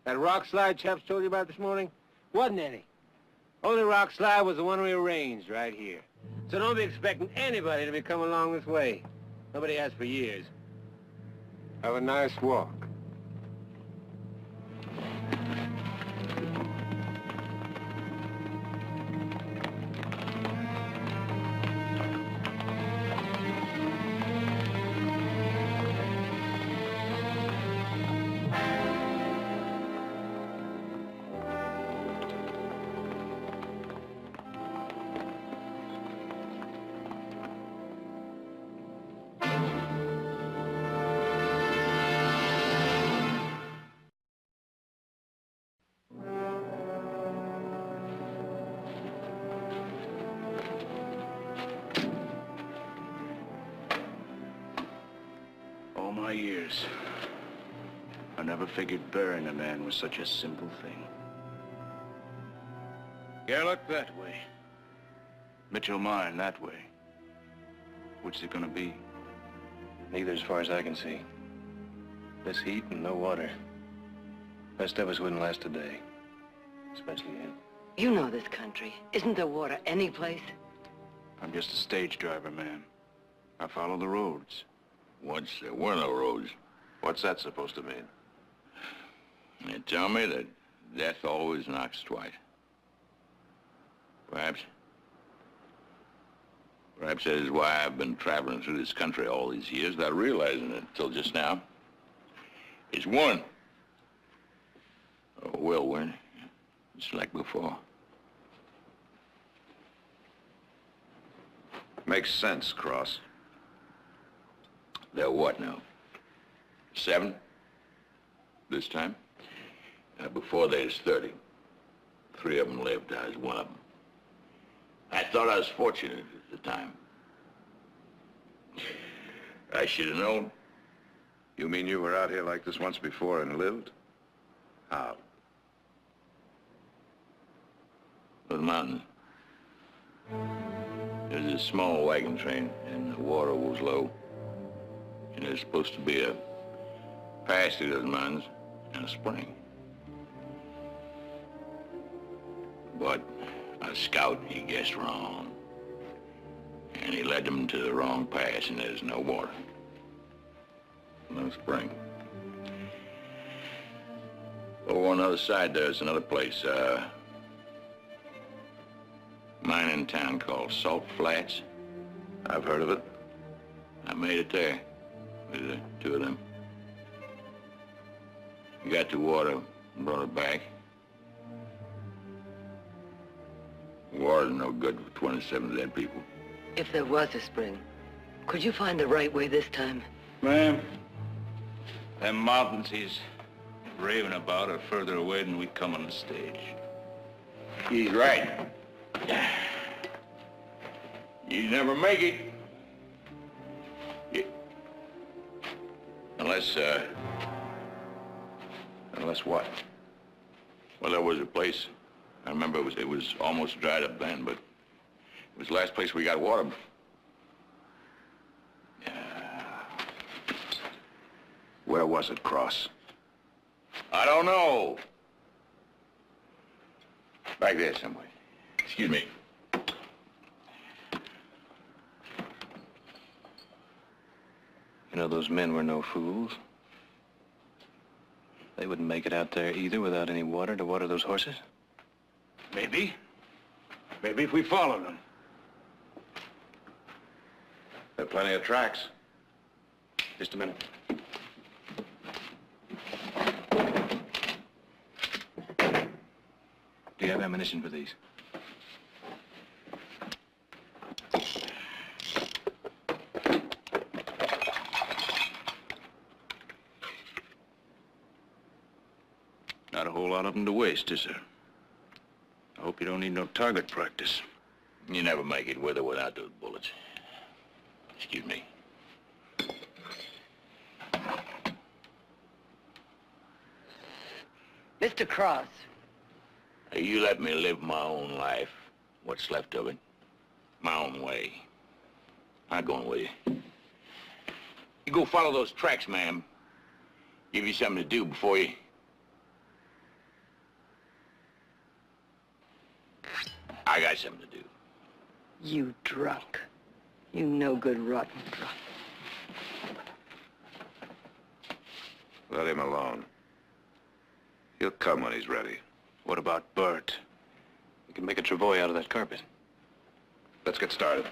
Speaker 16: That rock slide chaps told you about this morning? Wasn't any. Only rock slide was the one we arranged right here. So don't be expecting anybody to be coming along this way. Nobody has for years. Have a nice walk.
Speaker 11: All my years, I never figured burying a man was such a simple thing. Gerlach that way. Mitchell Mine that way. What's it gonna be?
Speaker 12: Neither as far as I can see. This heat and no water. Rest of us wouldn't last a day. Especially him.
Speaker 15: You know this country. Isn't there water any place?
Speaker 11: I'm just a stage driver, man. I follow the roads.
Speaker 17: Once there were no roads.
Speaker 2: What's that supposed to mean?
Speaker 17: They tell me that death always knocks twice. Perhaps that is why I've been traveling through this country all these years without realizing it until just now. It's one. A whirlwind, just like before.
Speaker 2: Makes sense, Cross.
Speaker 17: They're what now? 7? This time? Before they was 30. 3 of them lived. I was one of them. I thought I was fortunate at the time. I should have known.
Speaker 2: You mean you were out here like this once before and lived? How?
Speaker 17: The mountains. There's a small wagon train, and the water was low. And there's supposed to be a pass through those mountains and a spring. But a scout, he guessed wrong. And he led them to the wrong pass, and there's no water. No spring. Over on the other side, there's another place, mine in town called Salt Flats.
Speaker 2: I've heard of it.
Speaker 17: I made it there with the two of them. We got the water and brought it back. The water's no good for 27 dead people.
Speaker 15: If there was a spring, could you find the right way this time?
Speaker 12: Ma'am, them mountains he's raving about are further away than we come on the stage.
Speaker 17: He's right. You never make it. Unless what? Well, there was a place. I remember it was almost dried up then, but it was the last place we got water.
Speaker 2: Where was it, Cross?
Speaker 17: I don't know. Back there somewhere. Excuse me.
Speaker 12: You know, those men were no fools. They wouldn't make it out there either without any water to water those horses.
Speaker 3: Maybe. Maybe if we followed them.
Speaker 2: There are plenty of tracks.
Speaker 12: Just a minute. Do you have ammunition for these? Not a whole lot of them to waste, is there? I hope you don't need no target practice.
Speaker 17: You never make it with or without those bullets. Excuse me.
Speaker 15: Mr. Cross.
Speaker 17: You let me live my own life, what's left of it, my own way. I'm going with you. You go follow those tracks, ma'am. Give you something to do before you... I got something to do.
Speaker 15: You drunk. You no good rotten drunk.
Speaker 2: Let him alone. He'll come when he's ready.
Speaker 12: What about Bert? We can make a travois out of that carpet.
Speaker 2: Let's get started.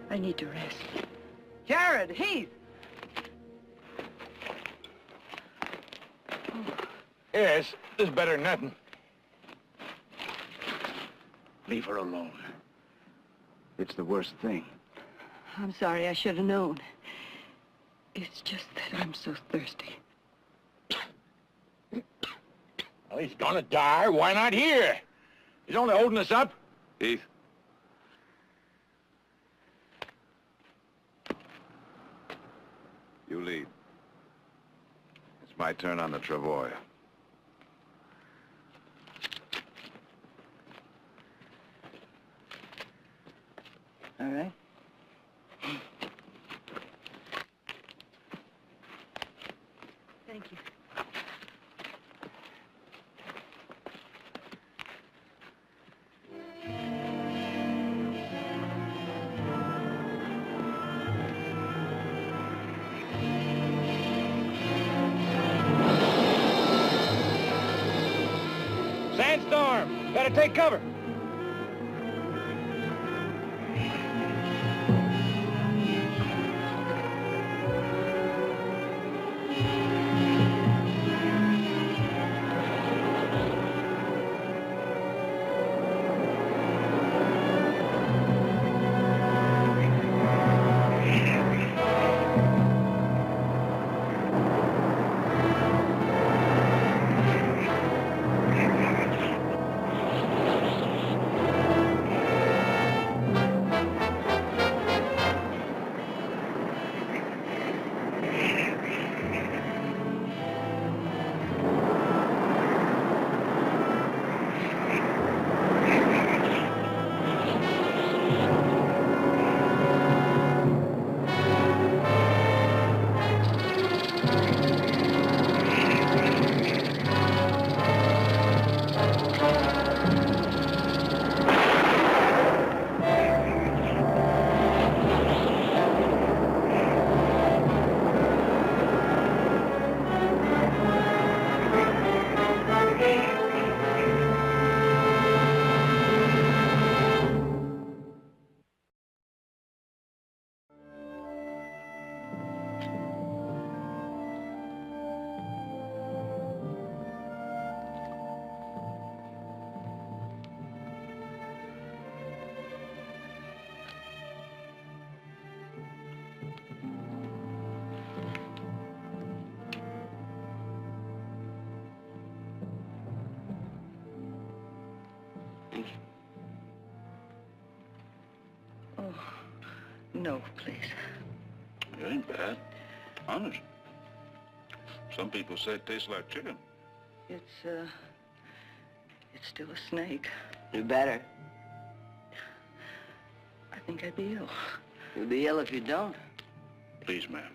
Speaker 15: I need to rest. Jared, Heath!
Speaker 3: Yes, this is better than nothing. Leave her alone. It's the worst thing.
Speaker 15: I'm sorry, I should have known. It's just that I'm so thirsty.
Speaker 3: Well, he's gonna die. Why not here? He's only holding us up.
Speaker 2: Heath. You lead. It's my turn on the travois.
Speaker 15: All right. Thank you.
Speaker 16: Sandstorm! Gotta take cover!
Speaker 15: Oh, no, please.
Speaker 13: It ain't bad. Honest. Some people say it tastes like chicken.
Speaker 15: It's still a snake.
Speaker 18: You better.
Speaker 15: I think I'd be ill.
Speaker 18: You'll be ill if you don't.
Speaker 13: Please, ma'am.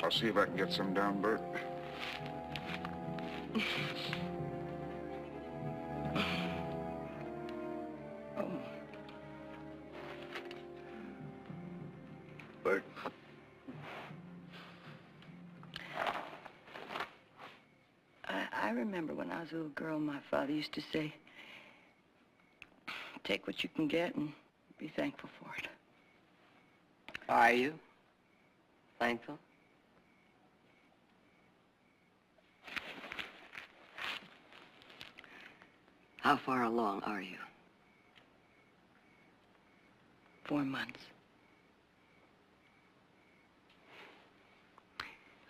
Speaker 13: I'll see if I can get some down, Bert.
Speaker 18: Bert.
Speaker 15: I remember when I was a little girl, my father used to say, take what you can get and be thankful for it.
Speaker 18: Are you thankful? How far along are you?
Speaker 15: 4 months.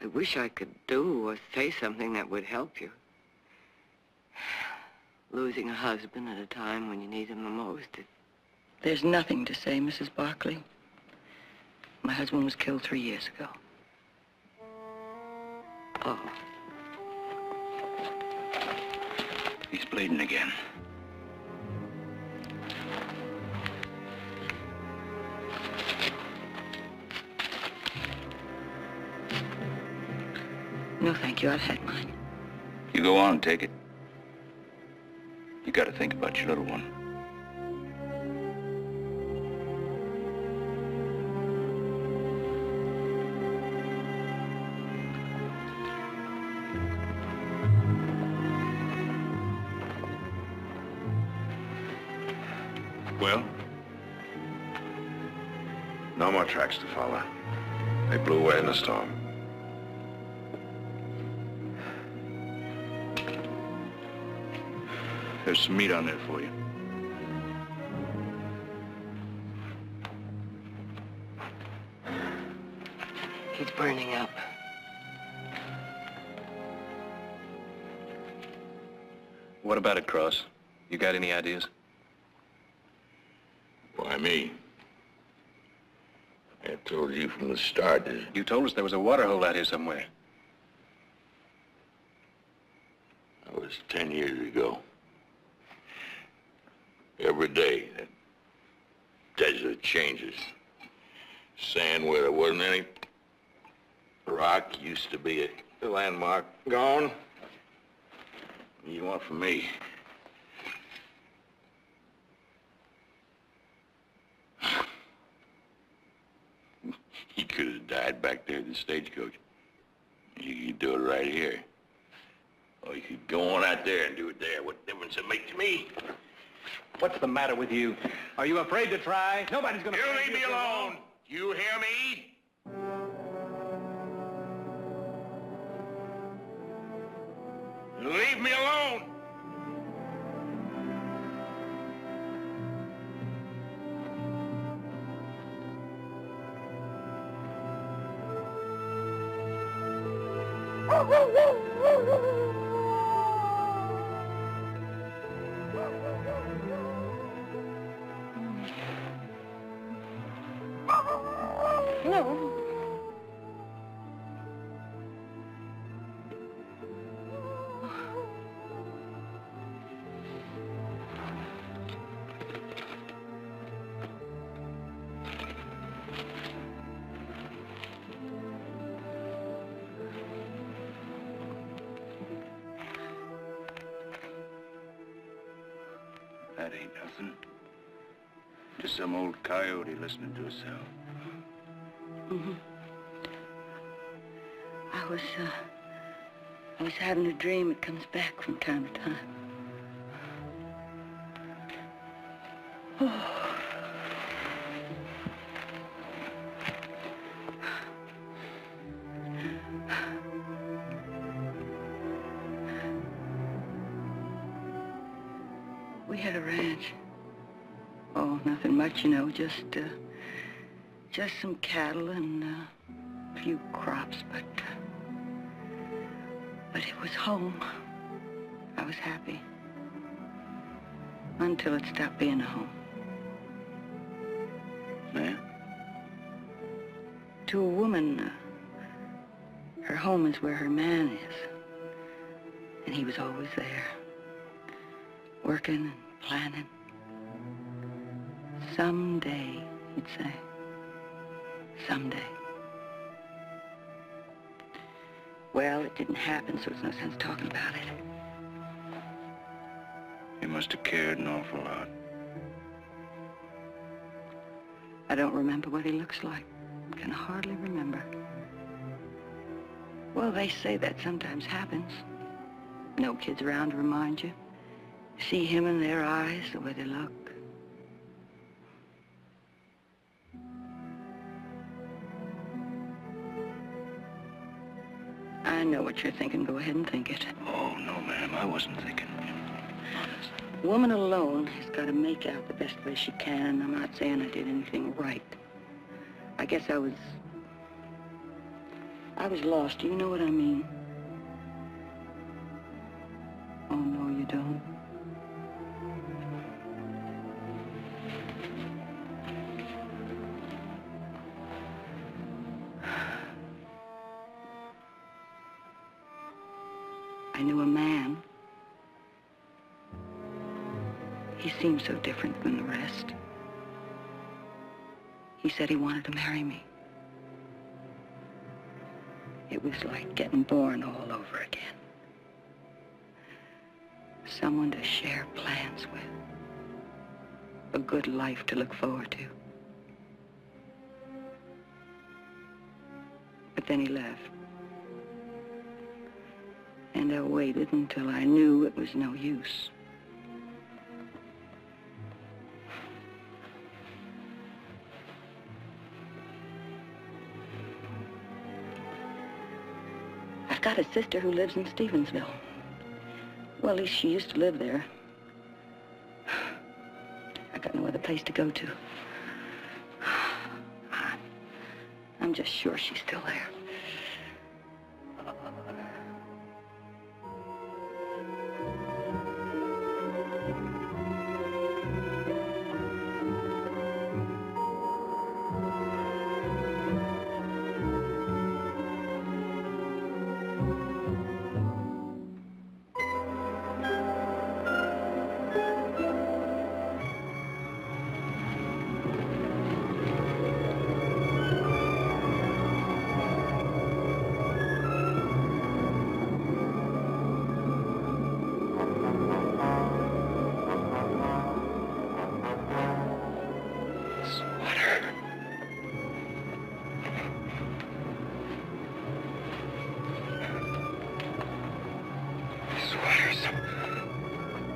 Speaker 18: I wish I could do or say something that would help you. Losing a husband at a time when you need him the most.
Speaker 15: There's nothing to say, Mrs. Barkley. My husband was killed 3 years ago.
Speaker 18: Oh.
Speaker 13: He's bleeding again.
Speaker 15: No, thank you. I've had mine.
Speaker 13: You go on and take it. You gotta think about your little one.
Speaker 2: Well? No more tracks to follow. They blew away in the storm.
Speaker 13: There's some meat on there for you.
Speaker 15: He's burning up.
Speaker 12: What about it, Cross? You got any ideas?
Speaker 17: Why me? I told you from the start that...
Speaker 12: You told us there was a water hole out here somewhere.
Speaker 17: That was 10 years ago. Every day, that desert changes. Sand where there wasn't any. Rock used to be a landmark. Gone. What do you want from me? You could have died back there at the stagecoach. You could do it right here. Or you could go on out there and do it there. What difference it make to me?
Speaker 4: What's the matter with you? Are you afraid to try? Nobody's gonna...
Speaker 17: You leave me alone! You hear me? Leave me alone!
Speaker 15: No.
Speaker 13: That ain't nothing. Just some old coyote listening to himself.
Speaker 15: Mm-hmm. I was having a dream. It comes back from time to time. Oh. We had a ranch. Oh, nothing much, you know, just some cattle and a few crops, but it was home. I was happy. Until it stopped being a home.
Speaker 13: Man?
Speaker 15: To a woman, her home is where her man is. And he was always there. Working and planning. Someday, he'd say. Someday. Well, it didn't happen, so it's no sense talking about it.
Speaker 13: He must have cared an awful lot.
Speaker 15: I don't remember what he looks like. Can hardly remember. Well, they say that sometimes happens. No kids around to remind you. See him in their eyes, the way they look. I know what you're thinking. Go ahead and think it.
Speaker 13: Oh, no, ma'am. I wasn't thinking.
Speaker 15: A woman alone has got to make out the best way she can. I'm not saying I did anything right. I guess I was lost. Do you know what I mean? Oh, no, you don't. I knew a man. He seemed so different than the rest. He said he wanted to marry me. It was like getting born all over again. Someone to share plans with. A good life to look forward to. But then he left. And I waited until I knew it was no use. I've got a sister who lives in Stevensville. Well, at least she used to live there. I got no other place to go to. I'm I'm just sure she's still there.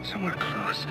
Speaker 6: Somewhere close.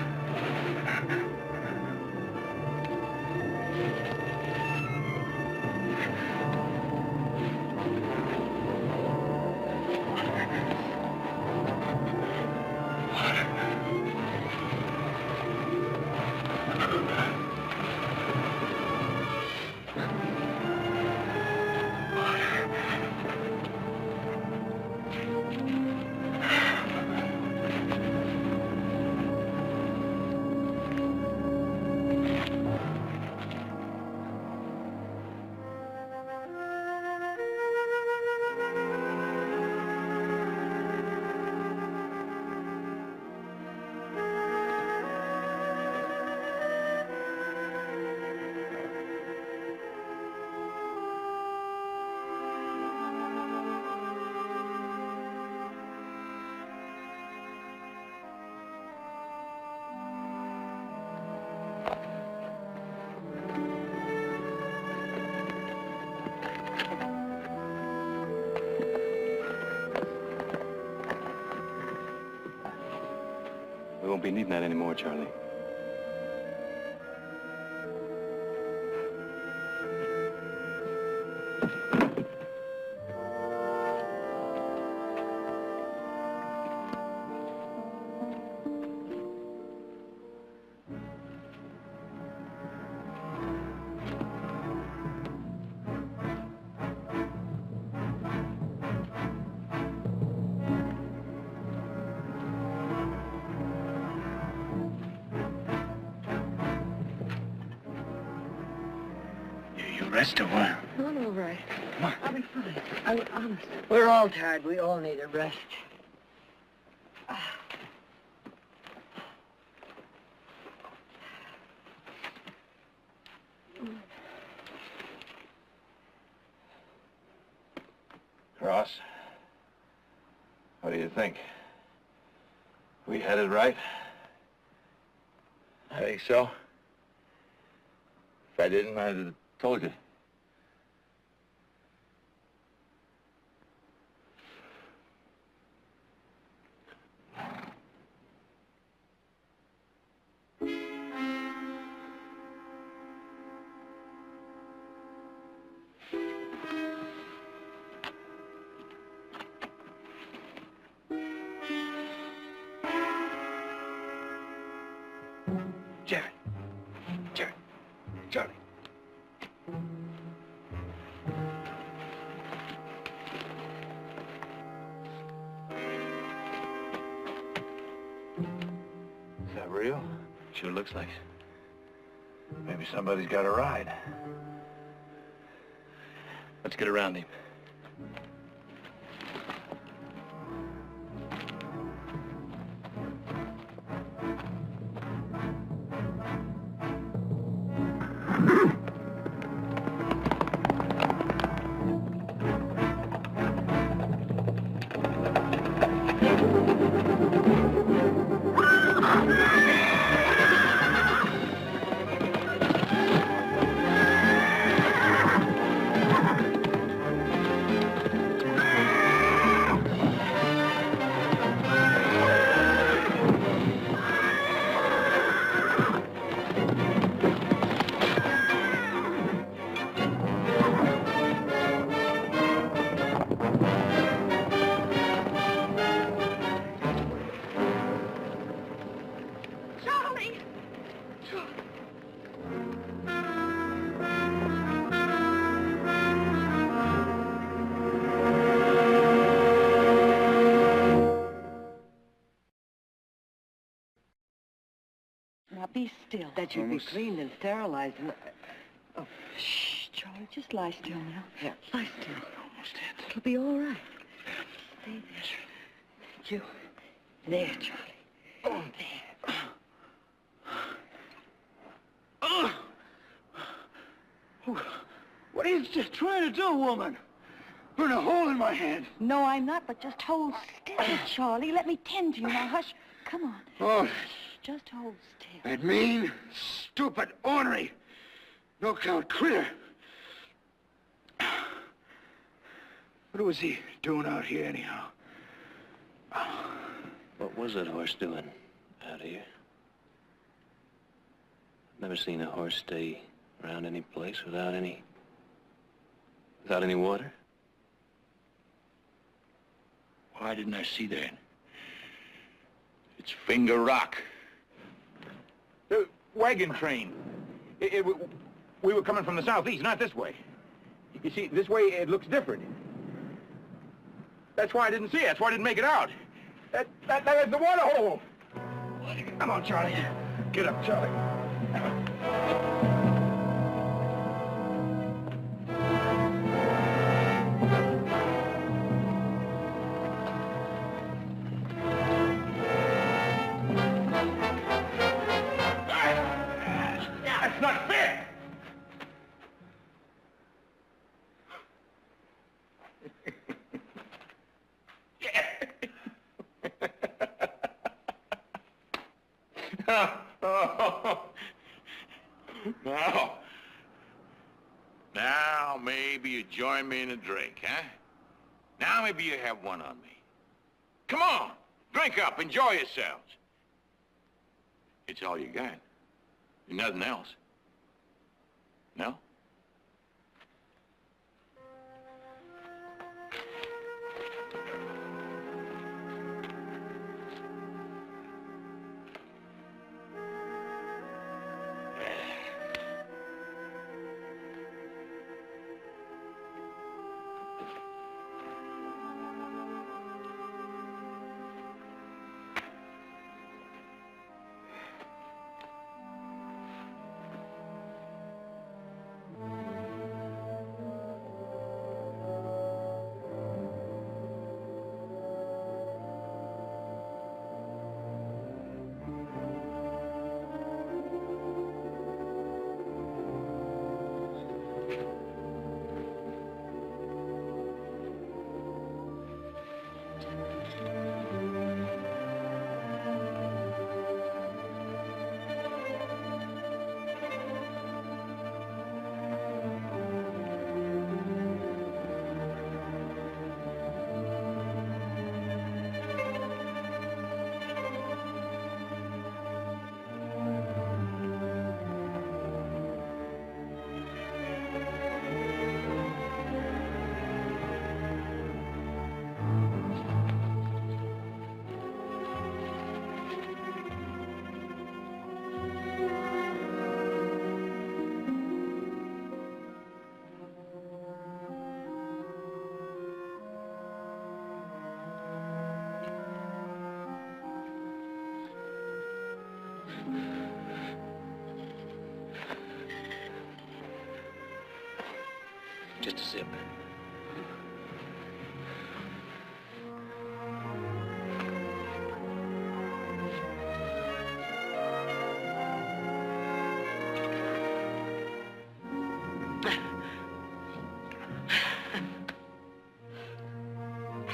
Speaker 12: We won't be needing that anymore, Charlie.
Speaker 6: Rest a while.
Speaker 15: No, I'm all right. Come on. I'll be fine. I'm honest. We're all tired. We all need a rest.
Speaker 12: Ross, what do you think? We had it right?
Speaker 17: I think so. If I didn't, I'd have told you.
Speaker 6: Charlie.
Speaker 17: Is that real?
Speaker 12: Sure looks like it.
Speaker 17: Maybe somebody's got a ride.
Speaker 12: Let's get around him.
Speaker 15: be still. That you'd be cleaned and sterilized and... Oh, shh, Charlie, just lie still now. Yeah. Lie still.
Speaker 9: Almost dead.
Speaker 15: It'll be all right. Stay there. Thank you. There, Charlie. Oh, there.
Speaker 9: What are you just trying to do, woman? Burn a hole in my hand.
Speaker 15: No, I'm not, but just hold still, Charlie. Let me tend to you. Now, hush. Come on.
Speaker 9: Oh,
Speaker 15: Just hold still.
Speaker 9: that mean, stupid, ornery, no-count critter. What was he doing out here, anyhow?
Speaker 12: What was that horse doing out here? Never seen a horse stay around any place without any water.
Speaker 9: Why didn't I see that? It's Finger Rock.
Speaker 11: The wagon train. We were coming from the southeast, not this way. You see, this way it looks different. That's why I didn't see it. That's why I didn't make it out. That is the water hole. Come on, Charlie. Get up, Charlie. That's not fair.
Speaker 17: Now, maybe you join me in a drink, huh? Now maybe you have one on me. Come on, drink up, enjoy yourselves. It's all you got. Nothing else. No?
Speaker 12: Just a sip.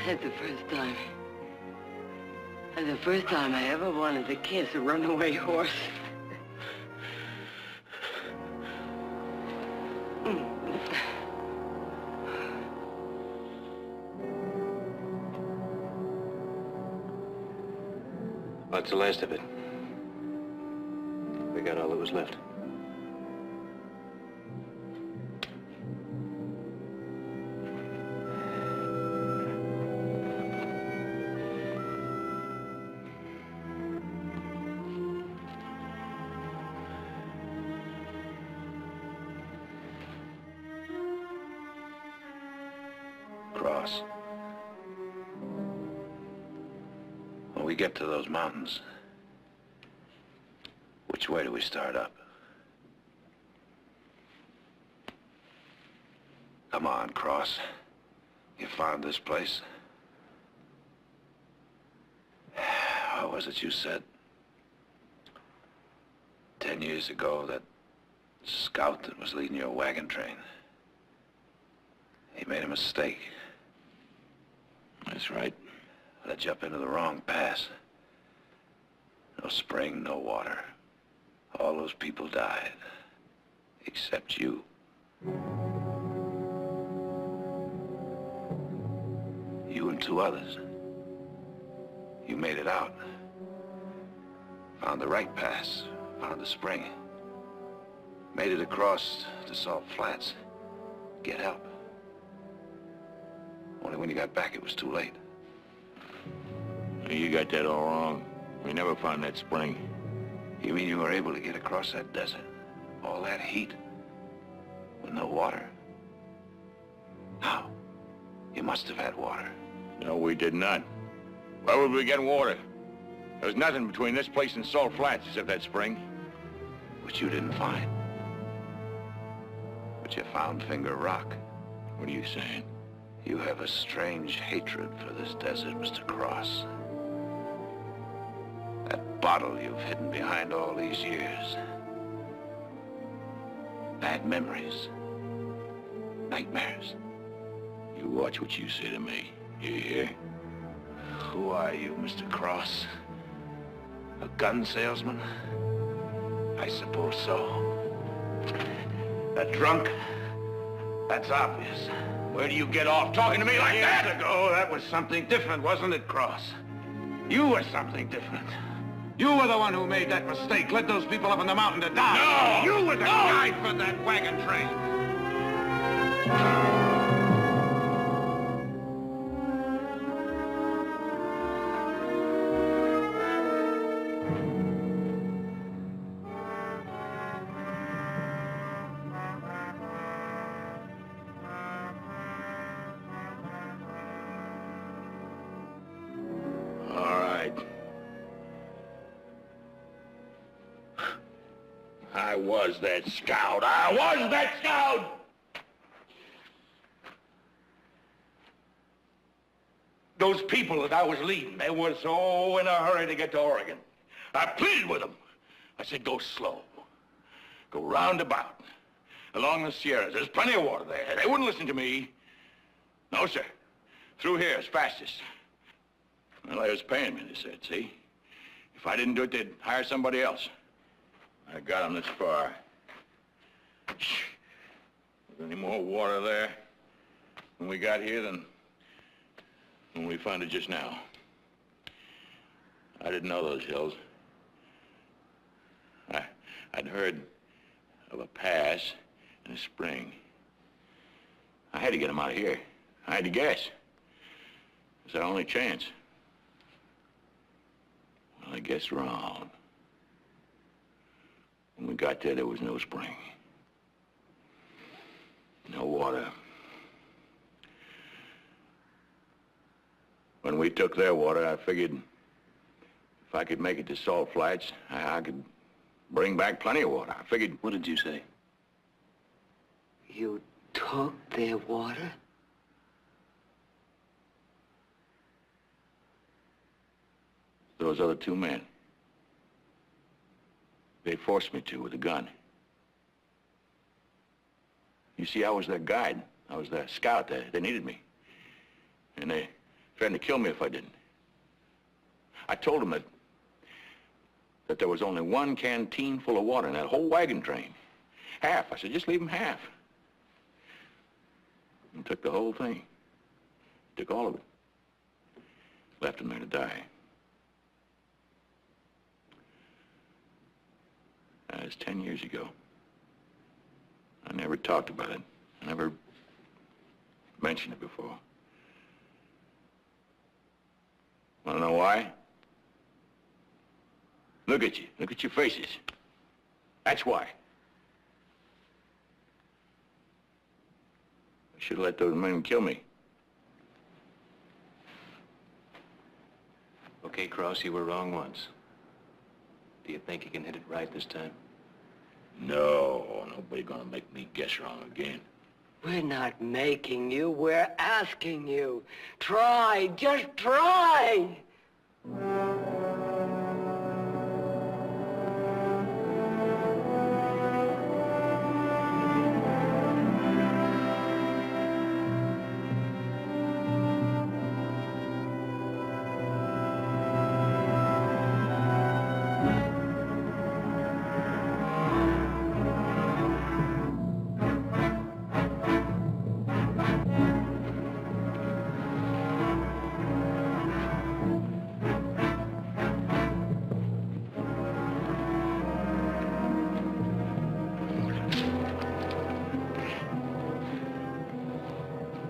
Speaker 15: That's the first time. That's the first time I ever wanted to kiss a runaway horse.
Speaker 12: What's the last of it? We got all that was left.
Speaker 2: Cross. When we get to those mountains, Which way do we start up? Come on, Cross. You found this place? What was it you said? 10 years ago, that scout that was leading your wagon train. He made a mistake.
Speaker 17: That's right.
Speaker 2: Led you up into the wrong pass. No spring, no water. All those people died. Except you. You and 2 others. You made it out. Found the right pass. Found the spring. Made it across to Salt Flats. Get help. Only when you got back, it was too late.
Speaker 17: You got that all wrong. We never found that spring.
Speaker 2: You mean you were able to get across that desert? All that heat? With no water? How? You must have had water.
Speaker 17: No, we did not. Where would we get water? There was nothing between this place and Salt Flats except that spring.
Speaker 2: Which you didn't find. But you found Finger Rock.
Speaker 17: What are you saying?
Speaker 2: You have a strange hatred for this desert, Mr. Cross. That bottle you've hidden behind all these years. Bad memories. Nightmares.
Speaker 17: You watch what you say to me. You hear?
Speaker 2: Who are you, Mr. Cross? A gun salesman? I suppose so. A drunk? That's obvious.
Speaker 17: Where do you get off talking to me like that?
Speaker 2: Years ago, that was something different, wasn't it, Cross? You were something different. You were the one who made that mistake, led those people up on the mountain to die.
Speaker 17: No!
Speaker 2: You were the guide for that wagon train.
Speaker 17: I was that scout. I was that scout! Those people that I was leading, they were so in a hurry to get to Oregon. I pleaded with them. I said, go slow. Go roundabout. Along the Sierras. There's plenty of water there. They wouldn't listen to me. No, sir. Through here as fastest. Well, they was paying me, they said, see? If I didn't do it, they'd hire somebody else. I got them this far. There's any more water there when we got here than when we found it just now. I didn't know those hills. I'd heard of a pass and a spring. I had to get them out of here. I had to guess. It was our only chance. Well, I guessed wrong. When we got there was no spring. No water. When we took their water, I figured if I could make it to Salt Flats, I could bring back plenty of water. I figured...
Speaker 11: What did you say?
Speaker 15: You took their water?
Speaker 17: Those other 2 men. They forced me to with a gun. You see, I was their guide. I was their scout. They needed me. And they threatened to kill me if I didn't. I told them that there was only 1 canteen full of water in that whole wagon train. Half. I said, just leave them half. And took the whole thing. Took all of it. Left them there to die. That was 10 years ago. I never talked about it. I never mentioned it before. Want to know why? Look at you. Look at your faces. That's why. I should have let those men kill me.
Speaker 12: Okay, Cross, you were wrong once. Do you think you can hit it right this time?
Speaker 17: No, nobody gonna make me guess wrong again.
Speaker 18: We're not making you, we're asking you. Try, just try!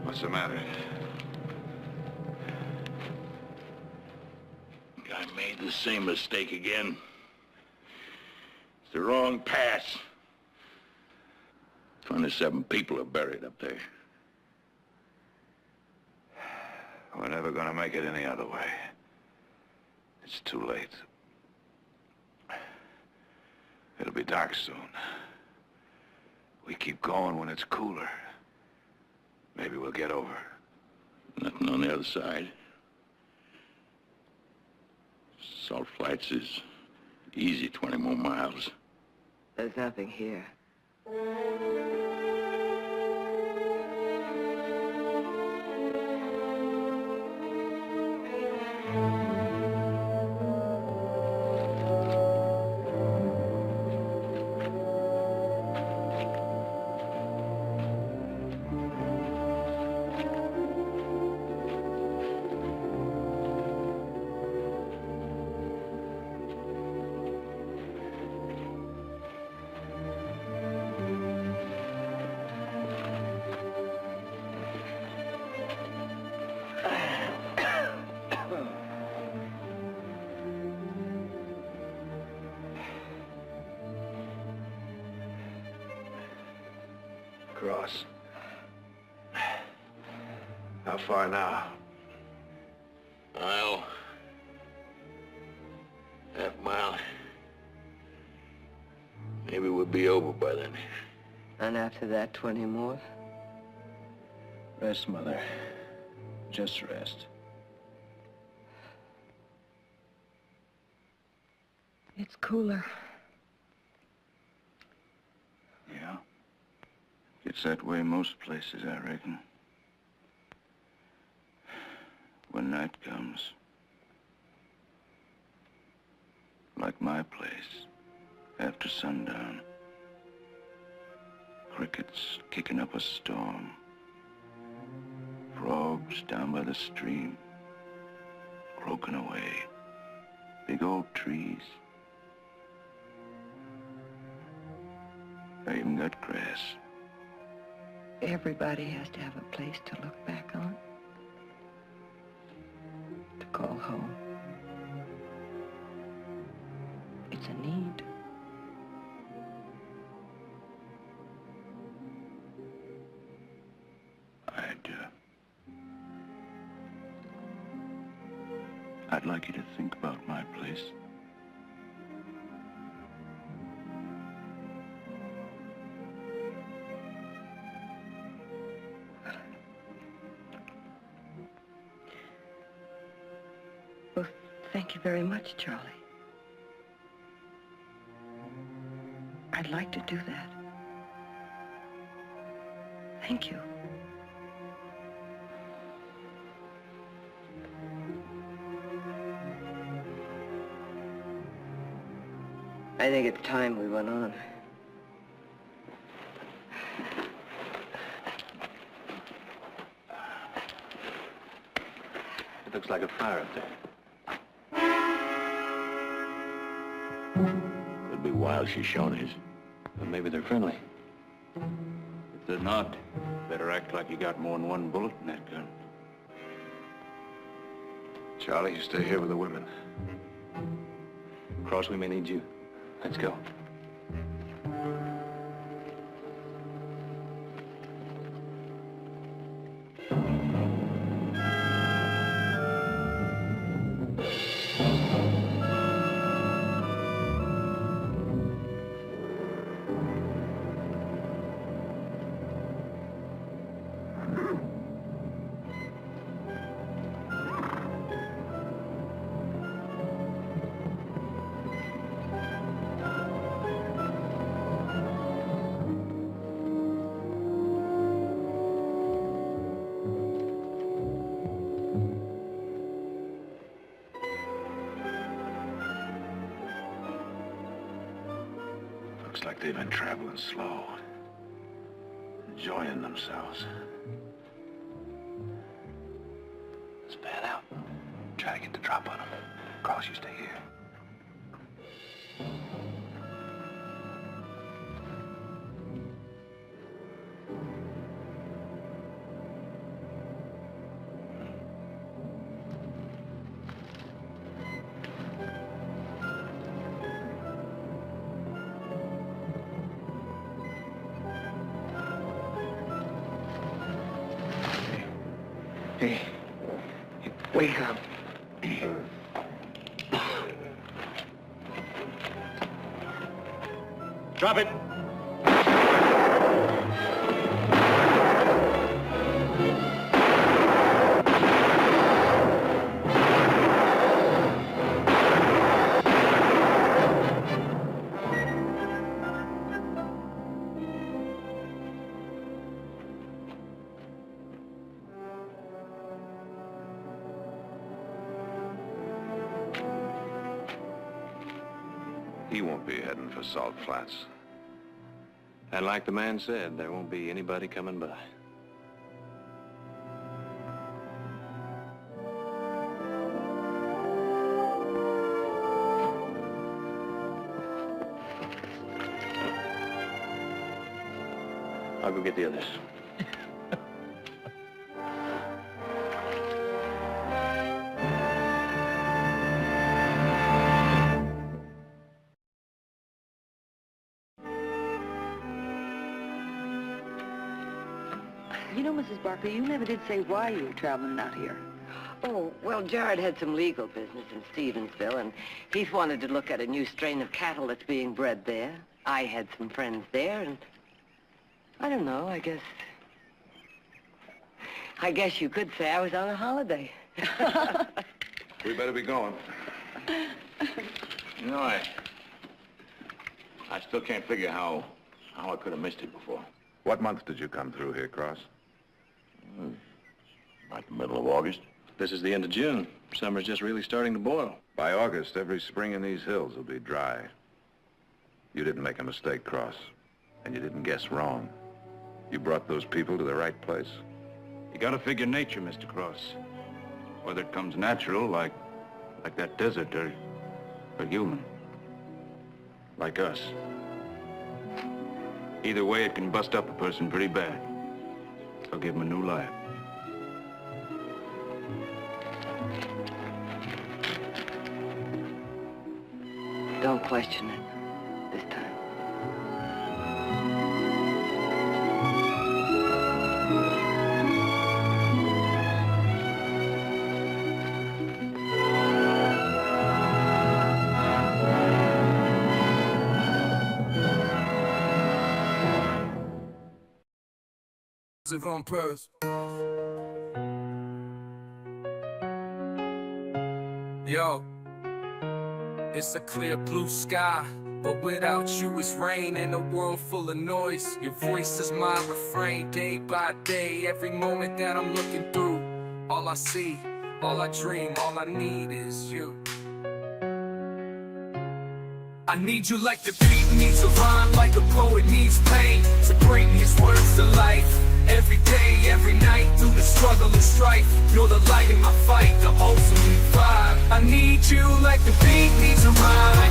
Speaker 2: What's the matter?
Speaker 17: I made the same mistake again. It's the wrong pass. 27 people are buried up there.
Speaker 2: We're never gonna make it any other way. It's too late. It'll be dark soon. We keep going when it's cooler. Maybe we'll get over.
Speaker 17: Nothing on the other side. Salt Flats is easy 20 more miles.
Speaker 18: There's nothing here.
Speaker 2: Cross. How far now?
Speaker 17: Mile. Half mile. Maybe we'll be over by then.
Speaker 18: And after that, 20 more?
Speaker 11: Rest, Mother. Just rest.
Speaker 15: It's cooler.
Speaker 11: Yeah. It's that way most places, I reckon. When night comes. Like my place, after sundown. Crickets kicking up a storm. Frogs down by the stream. Croaking away. Big old trees. I even got grass.
Speaker 15: Everybody has to have a place to look back on. To call home. It's a need.
Speaker 11: I'd like you to think about my place.
Speaker 15: Well, thank you very much, Charlie. I'd like to do that. Thank you.
Speaker 18: I think it's time we went on.
Speaker 12: It looks like a fire up there.
Speaker 17: Could be wild Shoshones.
Speaker 12: But maybe they're friendly.
Speaker 11: If they're not, better act like you got more than one bullet in that gun.
Speaker 2: Charlie, you stay here with the women.
Speaker 12: Cross, we may need you. Let's go.
Speaker 2: Looks like they've been traveling slow. Enjoying themselves.
Speaker 12: Let's pan out. Try to get the drop on them. Cross, you stay here.
Speaker 18: Hey, wake up.
Speaker 8: Drop it.
Speaker 2: He won't be heading for Salt Flats.
Speaker 12: And like the man said, there won't be anybody coming by. I'll go get the others.
Speaker 15: You know, Mrs. Barkley, you never did say why you were traveling out here.
Speaker 18: Oh, well, Jared had some legal business in Stevensville, and Heath wanted to look at a new strain of cattle that's being bred there. I had some friends there, and I don't know, I guess you could say I was on a holiday.
Speaker 2: We better be going.
Speaker 17: You know, I still can't figure how I could have missed it before.
Speaker 2: What month did you come through here, Cross?
Speaker 17: About the middle of August.
Speaker 12: This is the end of June. Summer's just really starting to boil.
Speaker 2: By August, every spring in these hills will be dry. You didn't make a mistake, Cross. And you didn't guess wrong. You brought those people to the right place.
Speaker 13: You gotta figure nature, Mr. Cross. Whether it comes natural, like that desert, or human. Like us. Either way, it can bust up a person pretty bad. So give him a new life.
Speaker 18: Don't question it this time.
Speaker 19: On purpose. Yo, it's a clear blue sky, but without you it's rain in a world full of noise. Your voice is my refrain, day by day, every moment that I'm looking through. All I see, all I dream, all I need is you. I need you like the beat needs a rhyme, like a poet needs pain, to bring his words to life. Every day, every night, through the struggle and strife, you're the light in my fight, the ultimate vibe. I need you like the beat needs a rhyme.